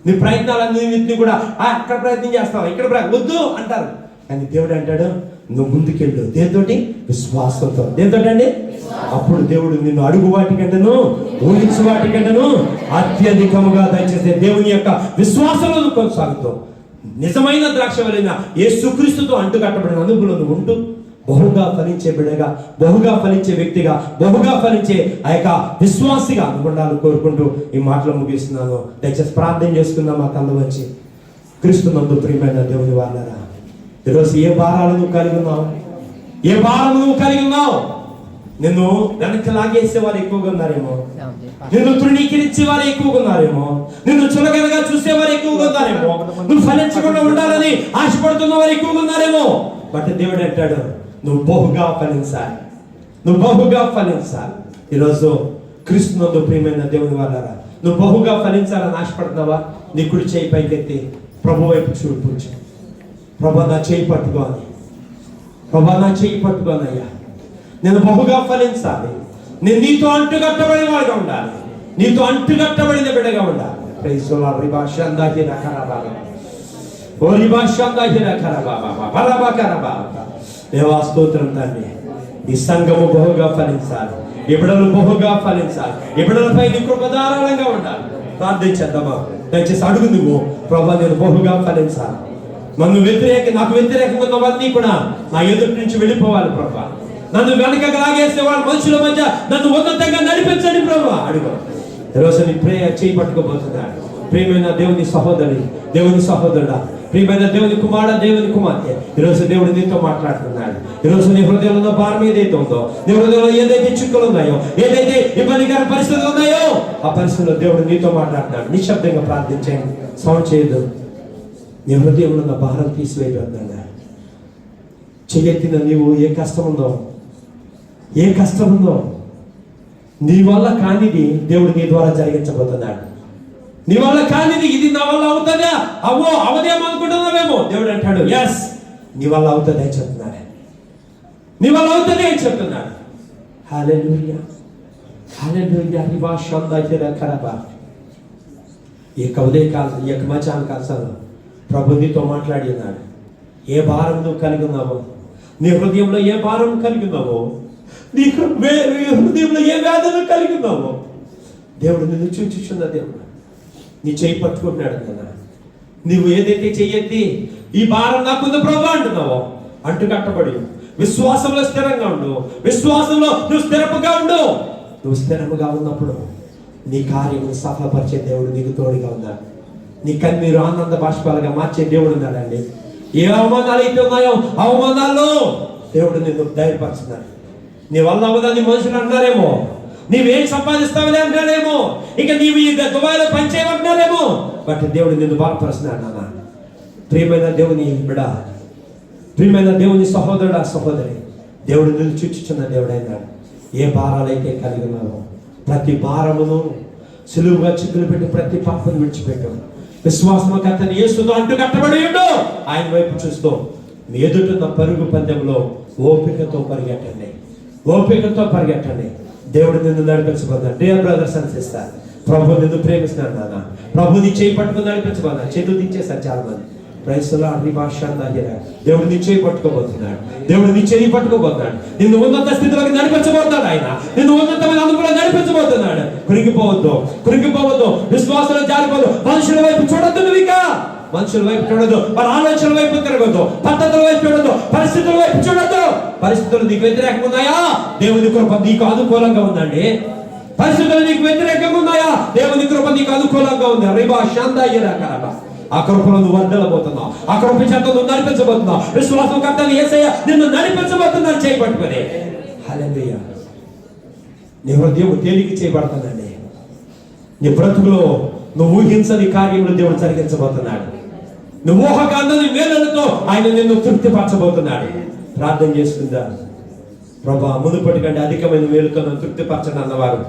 నీ ప్రయత్నాలన్నింటినీ కూడా అక్కడ ప్రయత్నం చేస్తావు, ఇక్కడ వద్దు అంటారు. కానీ దేవుడు అంటాడు, నువ్వు ముందుకెళ్ళు. దేనితోటి? విశ్వాసంతో. దేనితోటి అండి? అప్పుడు దేవుడు నిన్ను అడుగు వాటికంటను ఊహించు వాటికంటను అత్యధికముగా దయచేస్తే దేవుని యొక్క విశ్వాసంలో కొనసాగుతావు. నిజమైన ద్రాక్ష వలన యేసుక్రీస్తుతో అంటు కట్టబడిన అనుభవంలో ఉంటూ బహుగా ఫలించే బిడ్డగా, బహుగా ఫలించే వ్యక్తిగా, బహుగా ఫలించే ఆ యొక్క విశ్వాసిగా ఉండాలని కోరుకుంటూ ఈ మాటలు ముగిస్తున్నాను. దయచేసి ప్రార్థన చేసుకుందాం. మా కళ్ళ వచ్చి క్రీస్తునందు ప్రియమైన దేవుని వాళ్ళారా, ఈరోజు ఏ భారాలు నువ్వు కలిగి ఉన్నావు? ఏ భారం నువ్వు కలిగి ఉన్నావు? నిన్ను వెనక్కి లాగేసే వారు ఎక్కువగా ఉన్నారేమో, నిన్ను తృణీకరించే వారు ఎక్కువగా ఉన్నారేమో, నిన్ను చులకనగా చూసేవారు ఎక్కువగా ఉన్నారేమో, నువ్వు ఫలించకుండా ఉండాలని ఆశపడుతున్న వారు ఎక్కువగా ఉన్నారేమో. బట్ దేవుడు అంటాడు, నువ్వు బహుగా ఫలించాలి, నువ్వు బహుగా ఫలించాలి. ఈరోజు క్రీస్తునందు ప్రియమైన దేవుని వాళ్ళారా, నువ్వు బహుగా ఫలించాలని ఆశపడుతున్నావా? నీ కుడి చేయి పైకెత్తి ప్రభు వైపు చూపు. ప్రభు నా చేయి పట్టుకోని, ప్రభా నా చెయ్యి పట్టుకోనయ్యా, నేను బహుగా ఫలించాలి, నేను నీతో అంటుకట్టబడిన వాడిగా ఉండాలి, నీతో అంటుకట్టబడిన బిడ్డగా ఉండాలి. Praise the lord. రిబాషందాకి రకరబా ఓ రిబాషందాకి రకరబా బరబా కరబా. దేవా స్తోత్రం తండ్రి. ఈ సంఘము బహుగా ఫలించాలి, ఈ బిడ్డలు బహుగా ఫలించాలి, ఈ బిడ్డలపై నీ కృప ధారాళంగా ఉండాలి. ప్రార్థించేద్దామా? దయచేసి అడుగు నువ్వు, ప్రభా నేను బహుగా ఫలించాలి, నాకు వ్యతిరేకంగా ఉన్నవన్నీ కూడా నా ఎదుటి నుంచి వెళ్ళిపోవాలి ప్రభా, నన్ను వెనకకు లాగేసే వాళ్ళ మనుషుల మధ్య నన్ను ఉన్నతంగా నడిపించండి ప్రభా. అడుగు. ఈరోజు నీ ప్రేయర్ చేయి పట్టుకోబోతున్నాడు. ప్రియమైన దేవుని సహోదరి, దేవుని సహోదరుడా, ప్రియమైన దేవుని కుమారుడు, దేవుని కుమార్తె, ఈరోజు దేవుడు నీతో మాట్లాడుతున్నాడు. ఈరోజు నీ హృదయంలో భారం ఏదైతే ఉందో, నీ హృదయంలో ఏదైతే చిక్కులు ఉన్నాయో, ఏదైతే ఇబ్బందికర పరిస్థితులు ఉన్నాయో, ఆ పరిస్థితుల్లో దేవుడు నీతో మాట్లాడుతున్నాడు. నిశ్శబ్దంగా ప్రార్థించండి, సౌండ్ చేయదు. నీ హృదయంలో ఉన్న భారం తీసివేయబడుతుందా? చెయ్యెత్తిన నీవు ఏ కష్టం ఉందో, ఏ కష్టం ఉందో, నీ వల్ల కానిది దేవుడు నీ ద్వారా జరిగించబోతున్నాడు. నీ వల్ల కానిది ఇది నా వల్ల అవుతుందా, అవదేమనుకుంటున్నావేమో, దేవుడు అంటాడు ఎస్ నీ వల్ల అవుతుంది అని చెప్తున్నాడు, నీ వల్ల అవుతుంది అని చెప్తున్నాడు. హల్లెలూయా, హల్లెలూయా. ఈ ఉదయకాలం, ఈ యొక్క మధ్యాహ్న కాలంలో ప్రభు నీతో మాట్లాడి ఉన్నాడు. ఏ భారం నువ్వు కలిగి ఉన్నావో, నీ హృదయంలో ఏ భారం కలిగి ఉన్నావో, నీ హృదయంలో ఏ వేదన కలిగి ఉన్నావో, దేవుడు నిన్ను చూచుచున్న దేవుడు నీ చేయి పట్టుకుంటున్నాడు కదా. నువ్వు ఏదైతే చెయ్యెత్తి ఈ భారం నాకుంది ప్రభు అంటున్నావో, అంటు కట్టబడి విశ్వాసంలో స్థిరంగా ఉండు, విశ్వాసంలో నువ్వు స్థిరముగా ఉండు. నువ్వు స్థిరముగా ఉన్నప్పుడు నీ కార్యమును సఫలపరిచే దేవుడు నీకు తోడుగా ఉన్నాడు. నీ కన్నీరు ఆనంద బాష్పాలుగా మార్చే దేవుడు ఉన్నాడండి. ఏ అవమానాలు అయితే ఉన్నాయో అవమానాల్లో దేవుడు నిన్ను ధైర్యపరుచున్నాడు. నీ వల్ల అవదని మనుషులు అంటారేమో, నీవేం సంపాదిస్తావని అంటారేమో, ఇక నీవు ఈ దుబాయ్లో పనిచేయమంటున్నారేమో, బట్ దేవుడు నిన్ను బలపరుస్తున్నాడు. నాన్న, ప్రియమైన దేవుని బిడ్డ, ప్రియమైన దేవుని సహోదరుడా, సహోదరి, దేవుడు నిన్ను చూచుచున్న దేవుడైనాడు. ఏ భారాలైతే కలిగి ఉన్నావో ప్రతి భారమును సులువుగా చిక్కులు పెట్టి ప్రతి పాపను విడిచిపెట్టు. విశ్వాసము కర్తని యేసుతో అంటు కట్టబడి ఉండు. ఆయన వైపు చూస్తూ మీ ఎదుటిన్న పరుగు పందెంలో ఓపికతో పరిగెట్టండి, ఓపికతో పరిగెట్టండి. దేవుడు నిన్ను నడిపించబోతున్నాడు. డియర్ బ్రదర్స్ అండ్ సిస్టర్, ప్రభు నిన్ను ప్రేమిస్తున్నాడు నాన్న. ప్రభు నీ చేయి పట్టుకుని నడిపించబోతున్నాడు. చేతులు దించేస్తారు చాలా మంది. దేవుడు నీ చేయి పట్టుకోబోతున్నాడు, దేవుడు నీ చేయి పట్టుకోబోతున్నాడు. నిన్ను ఉన్నత స్థితిలోకి నడిపించబోతున్నాడు. ఆయన నిన్ను ఉన్నతమైన అనుకూలంగా నడిపించబోతున్నాడు. కృంగిపోవద్దు, కృంగిపోవద్దు, విశ్వాసంలో జారిపోదు. మనుషుల వైపు చూడొద్దు, నువ్వు ఇక మనుషుల వైపు చూడదు, వారి ఆలోచనల వైపు తిరగద్దు, పద్ధతుల వైపు చూడదు, పరిస్థితుల వైపు చూడద్దు. పరిస్థితులు నీకు వ్యతిరేకంగా ఉన్నాయా? దేవుని కృప నీకు అనుకూలంగా ఉందండి. పరిస్థితులు నీకు వ్యతిరేకంగా ఉన్నాయా? దేవుని కృప నీకు అనుకూలంగా ఉంది. రిబా శాంతాయిరాకరబా. ఆ కృపలో నువ్వు వర్దలబోతున్నావు, ఆ కృప చేత నువ్వు నడిపించబోతున్నావు. విశ్వాసం కర్తని యేసయ్య నిన్ను నడిపించబోతున్నాడు చేయి పట్టుకొని. హల్లెలూయా. నీ హృదయం తేలిక చేయబడుతుందండి. నీ బ్రతుకులో నువ్వు ఊహించని కార్యములు దేవుడు జరిగించబోతున్నాడు. నువ్వు ఊహకందని మేలులతో ఆయన నిన్ను తృప్తిపరచబోతున్నాడు. ప్రార్థన చేసుకుందా? ప్రభా, మునుపటి కంటే అధికమైన మేలుతో నన్ను తృప్తిపరచండి అన్నవారు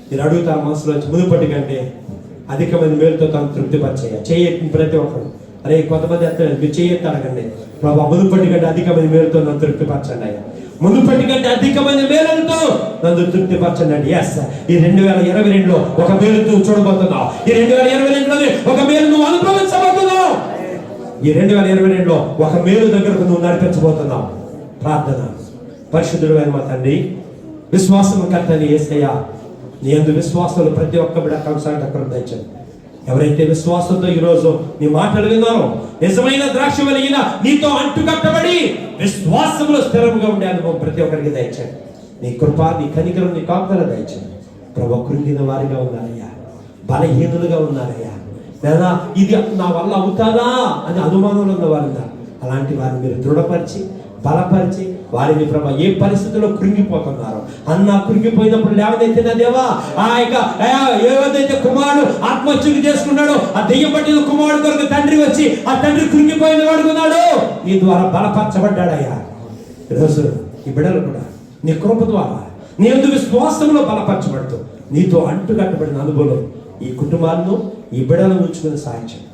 మీరు అడుగుతారు మనసులో, మునుపటి కంటే అధికమైన మేలుతో తను తృప్తిపరిచేయ. చేయెత్తిన ప్రతి ఒక్కరు, అరే కొంతమంది ఎత్తారు, మీరు చేయెత్తి అడగండి. ప్రభా, మునుపటి కంటే అధికమైన మేలుతో నన్ను తృప్తిపరచండి అయ్యా, మునుపటి కంటే అధికమైన మేలులతో నన్ను తృప్తిపరచండి అండి. ఎస్, ఈ 2022లో ఒక మేలుతో చూడబోతున్నావు. ఈ 2022లో ఒక మేలు నువ్వు అనుభవించబోతున్నావు. ఈ 2022లో ఒక మేలు దగ్గరకు నువ్వు నడిపించబోతున్నావు. ప్రార్థన. పరిశుద్ధుడు అయిన మా తండ్రి, విశ్వాసము కర్తని యేసయ్య, నీ యందు విశ్వాసంలో ప్రతి ఒక్క బిడ్డ కొనసాగటం దయచేయండి. ఎవరైతే విశ్వాసంతో ఈరోజు నీ మాటలు విన్నారో, నిజమైన ద్రాక్ష వెలిగిన నీతో అంటుకట్టబడి విశ్వాసంలో స్థిరంగా ఉండే అనుభవం ప్రతి ఒక్కరికి దయచేయండి. నీ కృప, నీ కనికరం, నీ కాపుదల దయచేయండి. ప్రభు, కృంగిన వారిగా ఉన్నారయ్యా, బలహీనులుగా ఉన్నారయ్యా, లేదా ఇది నా వల్ల అవుతాదా అని అనుమానంలో ఉన్న వారు ఉన్నారు. అలాంటి వారిని మీరు దృఢపరిచి బలపరిచి వారిని ప్రభా ఏ పరిస్థితుల్లో కృంగిపోతున్నారు అన్న కృంగిపోయినప్పుడు లేవనైతేనా దేవా, ఆ యొక్క ఏదైతే కుమారుడు ఆత్మహత్యలు చేసుకున్నాడో ఆ దెయ్యం పట్టిన కుమారుడు కొరకు తండ్రి వచ్చి ఆ తండ్రి కృంగిపోయిన వాడుకున్నాడు, నీ ద్వారా బలపరచబడ్డాడయ్యా. ఈరోజు ఈ బిడ్డలు కూడా నీ కృప ద్వారా నీ యందు విశ్వాసంలో బలపరచబడుతూ నీతో అంటుకట్టబడిన అనుభవం ఈ కుటుంబాలను ఈ బిడ్డలను ఉంచుకుని సాధించండి.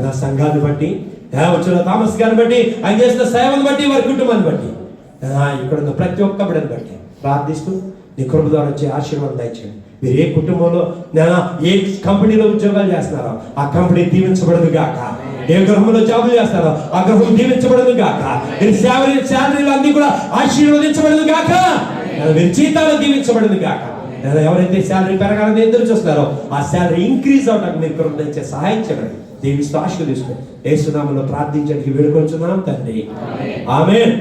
నా సంఘాన్ని బట్టి, వచ్చిన థామస్ గారిని బట్టి, ఆయన చేసిన సేవను బట్టి, వారి కుటుంబాన్ని బట్టి ఇక్కడ ఉన్న ప్రతి ఒక్క బిడ్డను బట్టి ప్రార్థిస్తూ నీ కృప ద్వారా వచ్చే ఆశీర్వాదం దయచేయండి. మీరు ఏ కుటుంబంలో ఏ కంపెనీలో ఉద్యోగాలు చేస్తున్నారో ఆ కంపెనీ దీవించబడదు గాక. ఏ గృహంలో జాబులు చేస్తారో ఆ గృహం దీవించబడదు గాక. మీరు శాలరీలు అన్ని కూడా ఆశీర్వదించబడదు గాక. మీరు జీతాలు దీవించబడదు గాక. ఎవరైతే శాలరీ పెరగాలని ఎదురు చూస్తారో ఆ శాలరీ ఇంక్రీజ్ అవడానికి మీరు కృప దయచే సహాయం చేయండి. దీవిస్తూ ఆశీర్వదిస్తూ యేసునామములో ప్రార్థించడానికి వేడుకొంచున్నాం తండ్రి. ఆమేన్.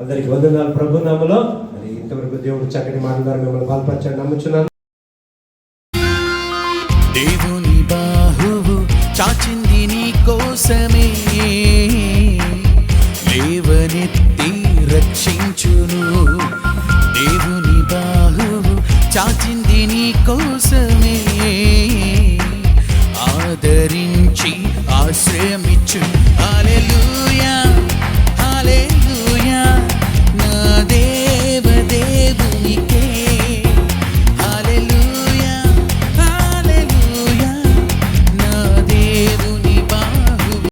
అందరికి వందనాలు ప్రభు నామములో. మరి ఇంతవరకు దేవుడు చక్కటి మాట ద్వారా మిమ్మల్ని బలపరచండి నమ్ముచున్నాను. దేవుని బాహువు చాచింది నీ కోసమే, లేవనెత్తి రక్షించును. దేవుని బాహువు చాచింది నీ కోసమే,